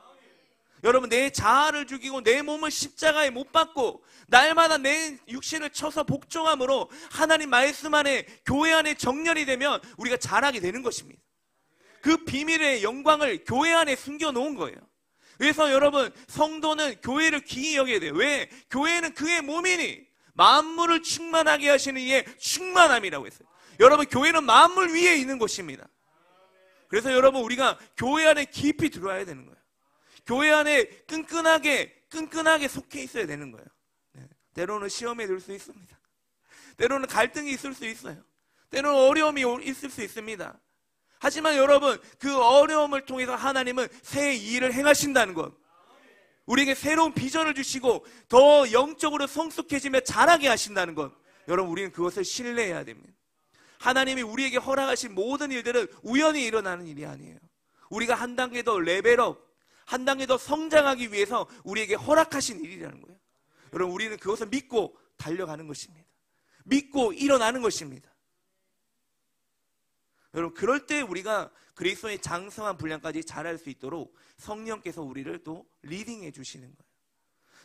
S1: 여러분, 내 자아를 죽이고 내 몸을 십자가에 못 박고 날마다 내 육신을 쳐서 복종함으로 하나님 말씀 안에, 교회 안에 정렬이 되면 우리가 자라게 되는 것입니다. 그 비밀의 영광을 교회 안에 숨겨놓은 거예요. 그래서 여러분, 성도는 교회를 귀히 여겨야 돼요. 왜? 교회는 그의 몸이니, 만물을 충만하게 하시는 이의 충만함이라고 했어요. 여러분, 교회는 만물 위에 있는 곳입니다. 그래서 여러분, 우리가 교회 안에 깊이 들어와야 되는 거예요. 교회 안에 끈끈하게 속해 있어야 되는 거예요. 네. 때로는 시험에 들 수 있습니다. 때로는 갈등이 있을 수 있어요. 때로는 어려움이 있을 수 있습니다. 하지만 여러분, 그 어려움을 통해서 하나님은 새 일을 행하신다는 것, 우리에게 새로운 비전을 주시고 더 영적으로 성숙해지며 자라게 하신다는 것, 여러분, 우리는 그것을 신뢰해야 됩니다. 하나님이 우리에게 허락하신 모든 일들은 우연히 일어나는 일이 아니에요. 우리가 한 단계 더 레벨업, 한 단계 더 성장하기 위해서 우리에게 허락하신 일이라는 거예요. 여러분, 우리는 그것을 믿고 달려가는 것입니다. 믿고 일어나는 것입니다. 여러분, 그럴 때 우리가 그리스도의 장성한 분량까지 자랄 수 있도록 성령께서 우리를 또 리딩해 주시는 거예요.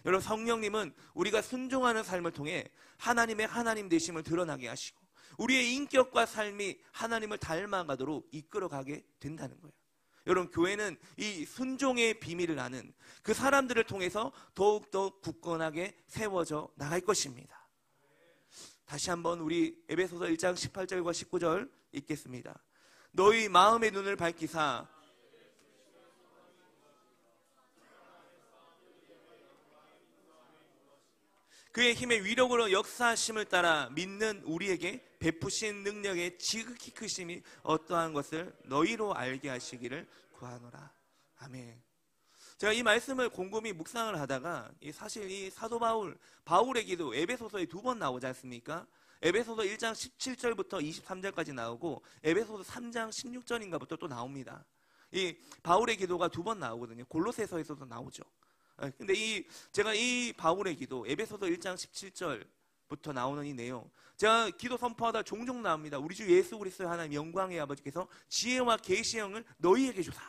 S1: 여러분, 성령님은 우리가 순종하는 삶을 통해 하나님의 하나님 되심을 드러나게 하시고 우리의 인격과 삶이 하나님을 닮아가도록 이끌어가게 된다는 거예요. 여러분, 교회는 이 순종의 비밀을 아는 그 사람들을 통해서 더욱더 굳건하게 세워져 나갈 것입니다. 다시 한번 우리 에베소서 1장 18절과 19절 읽겠습니다. 너희 마음의 눈을 밝히사 그의 힘의 위력으로 역사하심을 따라 믿는 우리에게 베푸신 능력의 지극히 크심이 어떠한 것을 너희로 알게 하시기를 구하노라. 아멘. 제가 이 말씀을 곰곰이 묵상을 하다가 사실 이 사도 바울의 기도 에베소서에 2번 나오지 않습니까? 에베소서 1장 17절부터 23절까지 나오고 에베소서 3장 16절인가부터 또 나옵니다. 이 바울의 기도가 2번 나오거든요. 골로새서에서도 나오죠. 근데 제가 이 바울의 기도 에베소서 1장 17절부터 나오는 이 내용, 제가 기도 선포하다 종종 나옵니다. 우리 주 예수 그리스도의 하나님 영광의 아버지께서 지혜와 계시의 영을 너희에게 주사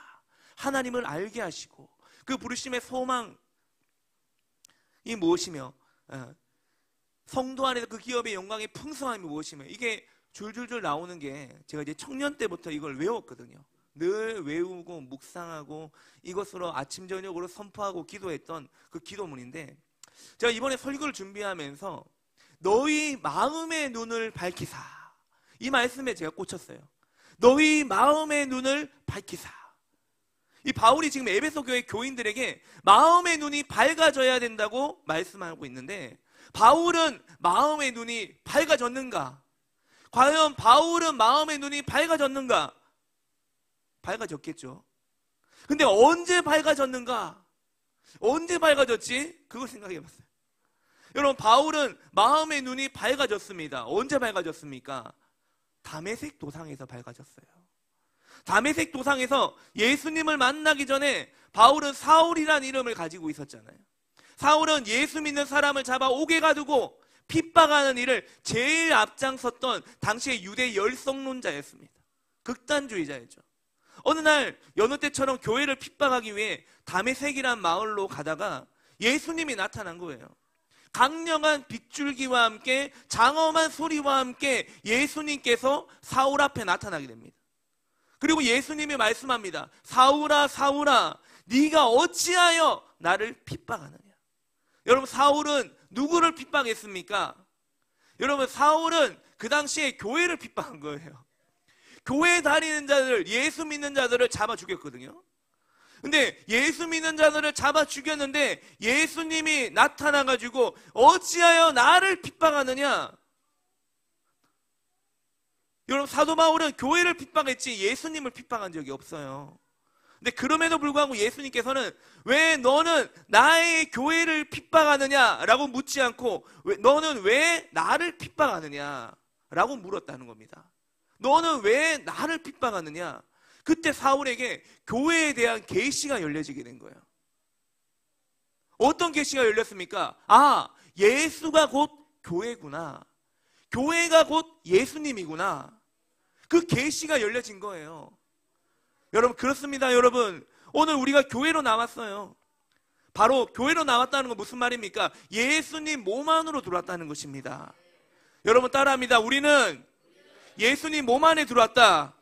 S1: 하나님을 알게 하시고 그 부르심의 소망이 무엇이며 성도 안에서 그 기업의 영광의 풍성함이 무엇이며, 이게 줄줄줄 나오는 게 제가 이제 청년 때부터 이걸 외웠거든요. 늘 외우고 묵상하고 이것으로 아침 저녁으로 선포하고 기도했던 그 기도문인데, 제가 이번에 설교를 준비하면서 너희 마음의 눈을 밝히사, 이 말씀에 제가 꽂혔어요. 너희 마음의 눈을 밝히사. 이 바울이 지금 에베소 교회 교인들에게 마음의 눈이 밝아져야 된다고 말씀하고 있는데, 바울은 마음의 눈이 밝아졌는가? 과연 바울은 마음의 눈이 밝아졌는가? 밝아졌겠죠. 근데 언제 밝아졌는가? 언제 밝아졌지? 그걸 생각해 봤어요. 여러분, 바울은 마음의 눈이 밝아졌습니다. 언제 밝아졌습니까? 다메섹 도상에서 밝아졌어요. 다메섹 도상에서 예수님을 만나기 전에 바울은 사울이라는 이름을 가지고 있었잖아요. 사울은 예수 믿는 사람을 잡아 옥에 가두고 핍박하는 일을 제일 앞장섰던 당시의 유대 열성론자였습니다. 극단주의자였죠. 어느 날 여느 때처럼 교회를 핍박하기 위해 다메섹이란 마을로 가다가 예수님이 나타난 거예요. 강력한 빗줄기와 함께 장엄한 소리와 함께 예수님께서 사울 앞에 나타나게 됩니다. 그리고 예수님이 말씀합니다. 사울아 사울아, 네가 어찌하여 나를 핍박하느냐. 여러분, 사울은 누구를 핍박했습니까? 여러분, 사울은 그 당시에 교회를 핍박한 거예요. 교회에 다니는 자들, 예수 믿는 자들을 잡아 죽였거든요. 근데 예수 믿는 자들을 잡아 죽였는데 예수님이 나타나가지고 어찌하여 나를 핍박하느냐. 여러분, 사도 바울은 교회를 핍박했지 예수님을 핍박한 적이 없어요. 근데 그럼에도 불구하고 예수님께서는 왜 너는 나의 교회를 핍박하느냐라고 묻지 않고 너는 왜 나를 핍박하느냐라고 물었다는 겁니다. 너는 왜 나를 핍박하느냐? 그때 사울에게 교회에 대한 계시가 열려지게 된 거예요. 어떤 계시가 열렸습니까? 아, 예수가 곧 교회구나. 교회가 곧 예수님이구나. 그 계시가 열려진 거예요. 여러분, 그렇습니다. 여러분, 오늘 우리가 교회로 나왔어요. 바로 교회로 나왔다는 건 무슨 말입니까? 예수님 몸 안으로 들어왔다는 것입니다. 여러분, 따라합니다. 우리는 예수님 몸 안에 들어왔다.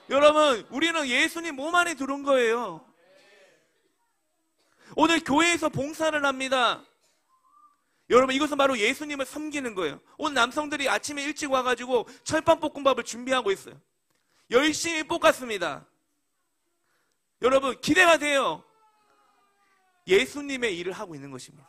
S1: 여러분, 우리는 예수님 몸 안에 들어온 거예요. 오늘 교회에서 봉사를 합니다. 여러분, 이것은 바로 예수님을 섬기는 거예요. 오늘 남성들이 아침에 일찍 와가지고 철판볶음밥을 준비하고 있어요. 열심히 볶았습니다. 여러분, 기대가 돼요. 예수님의 일을 하고 있는 것입니다.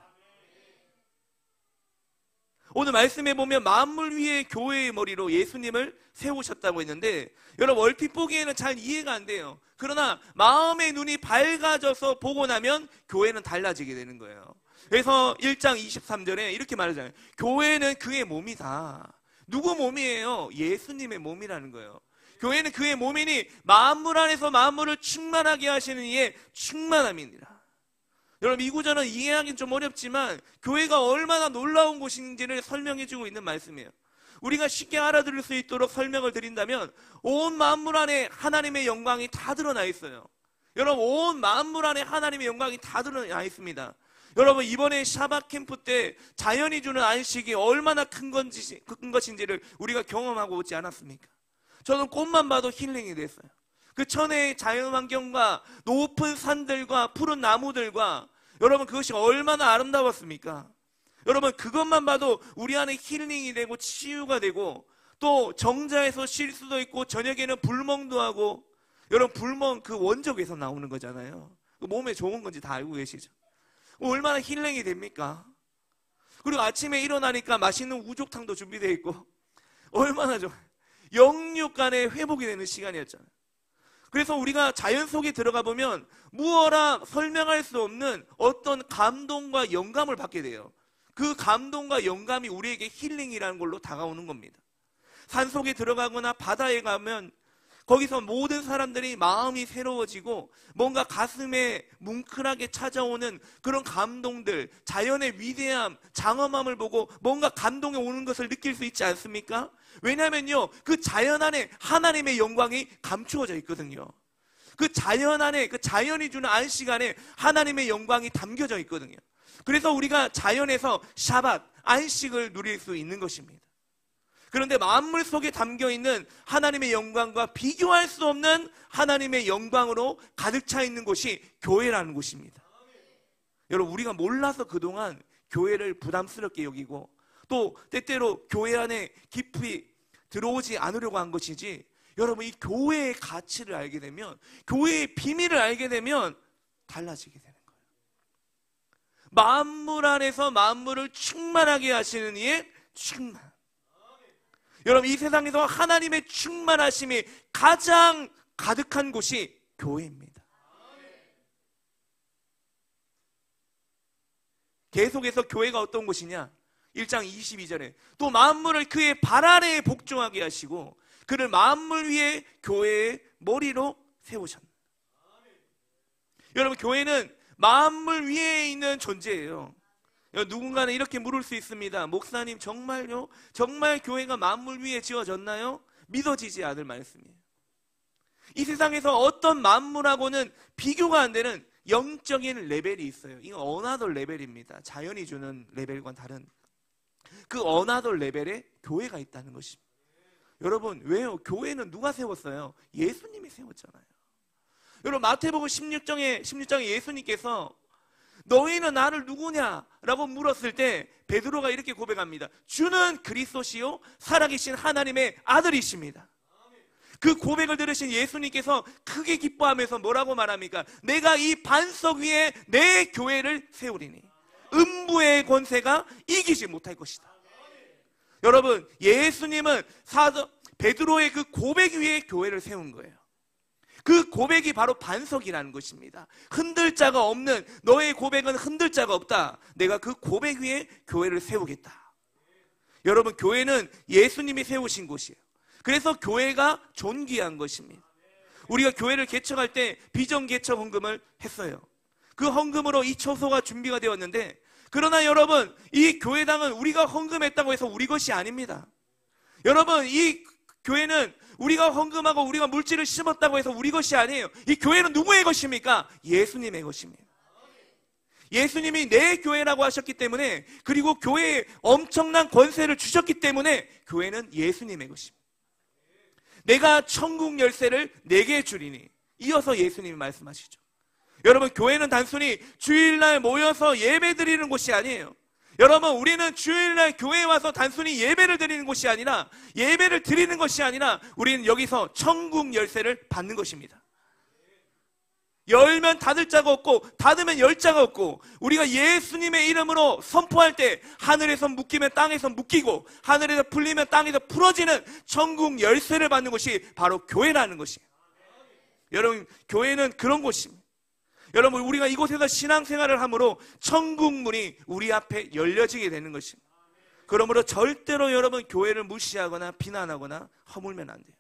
S1: 오늘 말씀에 보면 만물 위에 교회의 머리로 예수님을 세우셨다고 했는데, 여러분 얼핏 보기에는 잘 이해가 안 돼요. 그러나 마음의 눈이 밝아져서 보고 나면 교회는 달라지게 되는 거예요. 그래서 1장 23절에 이렇게 말하잖아요. 교회는 그의 몸이다. 누구 몸이에요? 예수님의 몸이라는 거예요. 교회는 그의 몸이니 만물 안에서 만물을 충만하게 하시는 이의 충만함입니다. 여러분, 이 구절은 이해하기는 좀 어렵지만 교회가 얼마나 놀라운 곳인지를 설명해주고 있는 말씀이에요. 우리가 쉽게 알아들을 수 있도록 설명을 드린다면, 온 만물 안에 하나님의 영광이 다 드러나 있어요. 여러분, 온 만물 안에 하나님의 영광이 다 드러나 있습니다. 여러분, 이번에 샤bat 캠프 때 자연이 주는 안식이 얼마나 큰 것인지를 우리가 경험하고 오지 않았습니까? 저는 꽃만 봐도 힐링이 됐어요. 그 천혜의 자연환경과 높은 산들과 푸른 나무들과, 여러분 그것이 얼마나 아름다웠습니까? 여러분, 그것만 봐도 우리 안에 힐링이 되고 치유가 되고, 또 정자에서 쉴 수도 있고, 저녁에는 불멍도 하고. 여러분, 불멍 그 원적에서 나오는 거잖아요. 몸에 좋은 건지 다 알고 계시죠? 얼마나 힐링이 됩니까? 그리고 아침에 일어나니까 맛있는 우족탕도 준비되어 있고, 얼마나 좋아요. 영육 간의 회복이 되는 시간이었잖아요. 그래서 우리가 자연 속에 들어가 보면 무어라 설명할 수 없는 어떤 감동과 영감을 받게 돼요. 그 감동과 영감이 우리에게 힐링이라는 걸로 다가오는 겁니다. 산속에 들어가거나 바다에 가면 거기서 모든 사람들이 마음이 새로워지고 뭔가 가슴에 뭉클하게 찾아오는 그런 감동들, 자연의 위대함, 장엄함을 보고 뭔가 감동이 오는 것을 느낄 수 있지 않습니까? 왜냐면요, 그 자연 안에 하나님의 영광이 감추어져 있거든요. 그 자연 안에, 그 자연이 주는 안식 안에 하나님의 영광이 담겨져 있거든요. 그래서 우리가 자연에서 샤bat, 안식을 누릴 수 있는 것입니다. 그런데 만물 속에 담겨있는 하나님의 영광과 비교할 수 없는 하나님의 영광으로 가득 차 있는 곳이 교회라는 곳입니다. 여러분, 우리가 몰라서 그동안 교회를 부담스럽게 여기고, 또 때때로 교회 안에 깊이 들어오지 않으려고 한 것이지, 여러분 이 교회의 가치를 알게 되면, 교회의 비밀을 알게 되면 달라지게 되는 거예요. 만물 안에서 만물을 충만하게 하시는 이의 충만. 여러분, 이 세상에서 하나님의 충만하심이 가장 가득한 곳이 교회입니다. 계속해서 교회가 어떤 곳이냐? 1장 22절에 또 만물을 그의 발 아래에 복종하게 하시고 그를 만물 위에 교회의 머리로 세우셨다. 여러분, 교회는 만물 위에 있는 존재예요. 누군가는 이렇게 물을 수 있습니다. 목사님, 정말요? 정말 교회가 만물 위에 지어졌나요? 믿어지지 않을 말씀이에요. 이 세상에서 어떤 만물하고는 비교가 안 되는 영적인 레벨이 있어요. 이건 어나더 레벨입니다. 자연이 주는 레벨과는 다른 그 어나더 레벨에 교회가 있다는 것입니다. 여러분, 왜요? 교회는 누가 세웠어요? 예수님이 세웠잖아요. 여러분, 마태복음 16장에 예수님께서 너희는 나를 누구냐라고 물었을 때 베드로가 이렇게 고백합니다. 주는 그리스도시요 살아계신 하나님의 아들이십니다. 그 고백을 들으신 예수님께서 크게 기뻐하면서 뭐라고 말합니까? 내가 이 반석 위에 내 교회를 세우리니 음부의 권세가 이기지 못할 것이다. 여러분, 예수님은 베드로의 그 고백 위에 교회를 세운 거예요. 그 고백이 바로 반석이라는 것입니다. 흔들 자가 없는, 너의 고백은 흔들 자가 없다. 내가 그 고백 위에 교회를 세우겠다. 여러분, 교회는 예수님이 세우신 곳이에요. 그래서 교회가 존귀한 것입니다. 우리가 교회를 개척할 때 비전 개척 헌금을 했어요. 그 헌금으로 이 초소가 준비가 되었는데, 그러나 여러분, 이 교회당은 우리가 헌금했다고 해서 우리 것이 아닙니다. 여러분, 이 교회는 우리가 헌금하고 우리가 물질을 심었다고 해서 우리 것이 아니에요. 이 교회는 누구의 것입니까? 예수님의 것입니다. 예수님이 내 교회라고 하셨기 때문에, 그리고 교회에 엄청난 권세를 주셨기 때문에 교회는 예수님의 것입니다. 내가 천국 열쇠를 내게 주리니, 이어서 예수님이 말씀하시죠. 여러분, 교회는 단순히 주일날 모여서 예배 드리는 곳이 아니에요. 여러분, 우리는 주일날 교회에 와서 단순히 예배를 드리는 것이 아니라, 예배를 드리는 것이 아니라 우리는 여기서 천국 열쇠를 받는 것입니다. 열면 닫을 자가 없고 닫으면 열 자가 없고, 우리가 예수님의 이름으로 선포할 때 하늘에서 묶이면 땅에서 묶이고 하늘에서 풀리면 땅에서 풀어지는 천국 열쇠를 받는 것이 바로 교회라는 것이에요. 여러분, 교회는 그런 곳입니다. 여러분, 우리가 이곳에서 신앙생활을 함으로 천국 문이 우리 앞에 열려지게 되는 것입니다. 그러므로 절대로 여러분 교회를 무시하거나 비난하거나 허물면 안 돼요.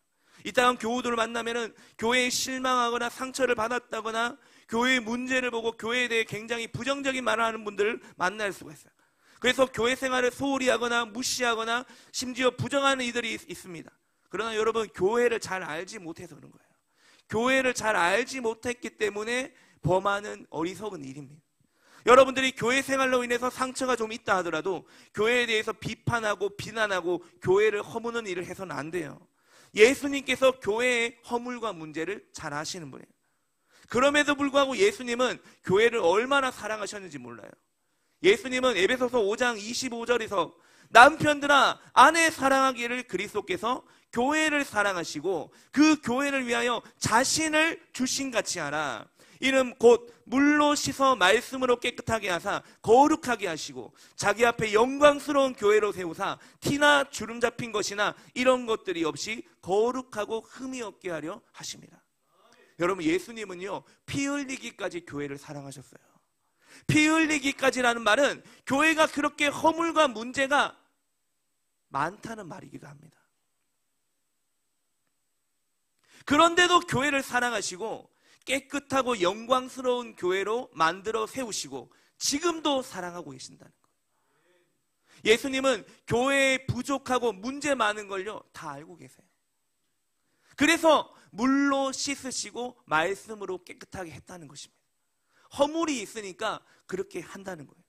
S1: 이따가 교우들을 만나면은 교회에 실망하거나 상처를 받았다거나 교회의 문제를 보고 교회에 대해 굉장히 부정적인 말을 하는 분들을 만날 수가 있어요. 그래서 교회 생활을 소홀히 하거나 무시하거나 심지어 부정하는 이들이 있습니다. 그러나 여러분, 교회를 잘 알지 못해서 그런 거예요. 교회를 잘 알지 못했기 때문에 범하는 어리석은 일입니다. 여러분들이 교회 생활로 인해서 상처가 좀 있다 하더라도 교회에 대해서 비판하고 비난하고 교회를 허무는 일을 해서는 안 돼요. 예수님께서 교회의 허물과 문제를 잘 아시는 분이에요. 그럼에도 불구하고 예수님은 교회를 얼마나 사랑하셨는지 몰라요. 예수님은 에베소서 5장 25절에서 남편들아 아내 사랑하기를 그리스도께서 교회를 사랑하시고 그 교회를 위하여 자신을 주신 같이 하라. 이는 곧 물로 씻어 말씀으로 깨끗하게 하사 거룩하게 하시고 자기 앞에 영광스러운 교회로 세우사 티나 주름 잡힌 것이나 이런 것들이 없이 거룩하고 흠이 없게 하려 하십니다. 여러분, 예수님은요 피 흘리기까지 교회를 사랑하셨어요. 피 흘리기까지라는 말은 교회가 그렇게 허물과 문제가 많다는 말이기도 합니다. 그런데도 교회를 사랑하시고 깨끗하고 영광스러운 교회로 만들어 세우시고 지금도 사랑하고 계신다는 거예요. 예수님은 교회에 부족하고 문제 많은 걸요 다 알고 계세요. 그래서 물로 씻으시고 말씀으로 깨끗하게 했다는 것입니다. 허물이 있으니까 그렇게 한다는 거예요.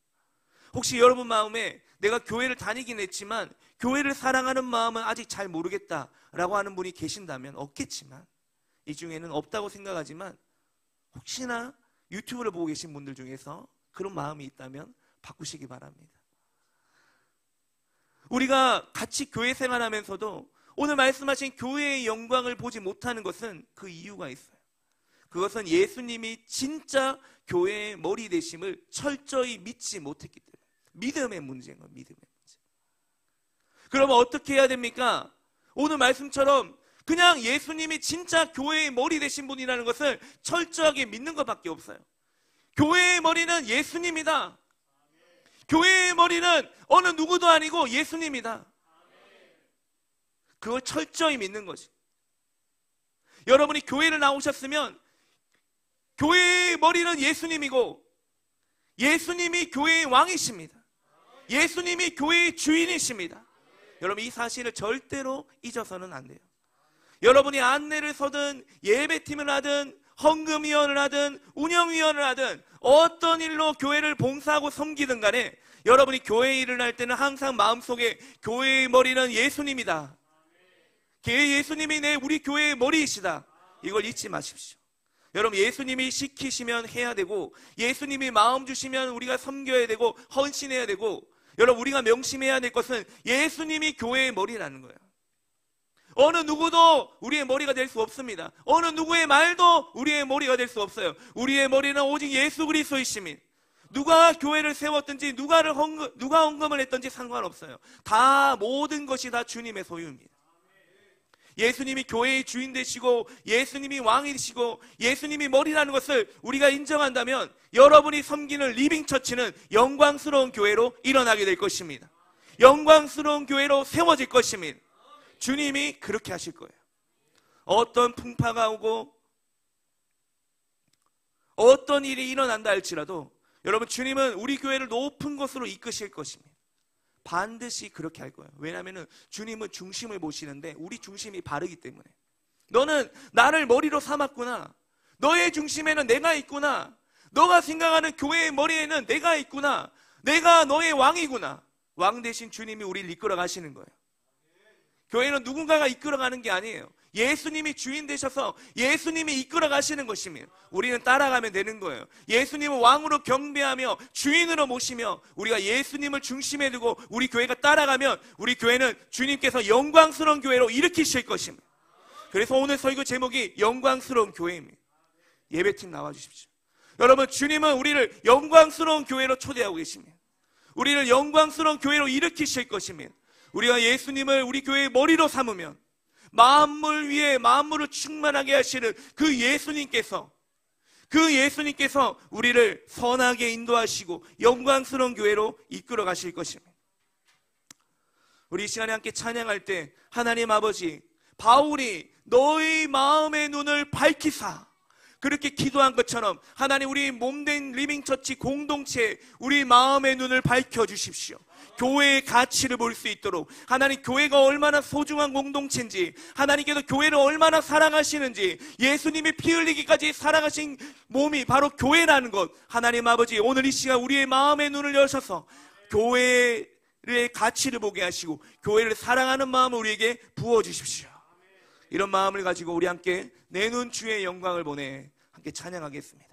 S1: 혹시 여러분 마음에 내가 교회를 다니긴 했지만 교회를 사랑하는 마음은 아직 잘 모르겠다라고 하는 분이 계신다면, 없겠지만 이 중에는 없다고 생각하지만 혹시나 유튜브를 보고 계신 분들 중에서 그런 마음이 있다면 바꾸시기 바랍니다. 우리가 같이 교회 생활하면서도 오늘 말씀하신 교회의 영광을 보지 못하는 것은 그 이유가 있어요. 그것은 예수님이 진짜 교회의 머리 되심을 철저히 믿지 못했기 때문에. 믿음의 문제인 거예요. 믿음의 문제. 그러면 어떻게 해야 됩니까? 오늘 말씀처럼 그냥 예수님이 진짜 교회의 머리 되신 분이라는 것을 철저하게 믿는 것밖에 없어요. 교회의 머리는 예수님이다. 교회의 머리는 어느 누구도 아니고 예수님이다. 그걸 철저히 믿는 거지. 여러분이 교회를 나오셨으면 교회의 머리는 예수님이고 예수님이 교회의 왕이십니다. 예수님이 교회의 주인이십니다. 여러분, 이 사실을 절대로 잊어서는 안 돼요. 여러분이 안내를 서든 예배팀을 하든 헌금위원을 하든 운영위원을 하든 어떤 일로 교회를 봉사하고 섬기든 간에 여러분이 교회 일을 할 때는 항상 마음속에 교회의 머리는 예수님이다. 예수님이 우리 교회의 머리이시다. 이걸 잊지 마십시오. 여러분, 예수님이 시키시면 해야 되고 예수님이 마음 주시면 우리가 섬겨야 되고 헌신해야 되고, 여러분 우리가 명심해야 될 것은 예수님이 교회의 머리라는 거예요. 어느 누구도 우리의 머리가 될 수 없습니다. 어느 누구의 말도 우리의 머리가 될 수 없어요. 우리의 머리는 오직 예수 그리스도이십니다. 누가 교회를 세웠든지 누가 헌금을 했든지 상관없어요. 다 모든 것이 다 주님의 소유입니다. 예수님이 교회의 주인 되시고 예수님이 왕이시고 예수님이 머리라는 것을 우리가 인정한다면 여러분이 섬기는 리빙처치는 영광스러운 교회로 일어나게 될 것입니다. 영광스러운 교회로 세워질 것입니다. 주님이 그렇게 하실 거예요. 어떤 풍파가 오고 어떤 일이 일어난다 할지라도 여러분, 주님은 우리 교회를 높은 곳으로 이끄실 것입니다. 반드시 그렇게 할 거예요. 왜냐하면 주님은 중심을 보시는데 우리 중심이 바르기 때문에. 너는 나를 머리로 삼았구나. 너의 중심에는 내가 있구나. 너가 생각하는 교회의 머리에는 내가 있구나. 내가 너의 왕이구나. 왕 대신 주님이 우리를 이끌어 가시는 거예요. 교회는 누군가가 이끌어가는 게 아니에요. 예수님이 주인 되셔서 예수님이 이끌어 가시는 것이며 우리는 따라가면 되는 거예요. 예수님을 왕으로 경배하며 주인으로 모시며 우리가 예수님을 중심에 두고 우리 교회가 따라가면 우리 교회는 주님께서 영광스러운 교회로 일으키실 것입니다. 그래서 오늘 설교 제목이 영광스러운 교회입니다. 예배팀 나와주십시오. 여러분, 주님은 우리를 영광스러운 교회로 초대하고 계십니다. 우리를 영광스러운 교회로 일으키실 것입니다. 우리가 예수님을 우리 교회의 머리로 삼으면 만물 위에 만물을 충만하게 하시는 그 예수님께서 우리를 선하게 인도하시고 영광스러운 교회로 이끌어 가실 것입니다. 우리 이 시간에 함께 찬양할 때 하나님 아버지, 바울이 너의 마음의 눈을 밝히사 그렇게 기도한 것처럼 하나님, 우리 몸된 리빙처치 공동체 우리 마음의 눈을 밝혀주십시오. 교회의 가치를 볼 수 있도록, 하나님 교회가 얼마나 소중한 공동체인지, 하나님께서 교회를 얼마나 사랑하시는지, 예수님이 피 흘리기까지 사랑하신 몸이 바로 교회라는 것, 하나님 아버지 오늘 이 시간 우리의 마음의 눈을 여셔서 교회의 가치를 보게 하시고 교회를 사랑하는 마음을 우리에게 부어주십시오. 이런 마음을 가지고 우리 함께 내 눈 주의 영광을 보내 함께 찬양하겠습니다.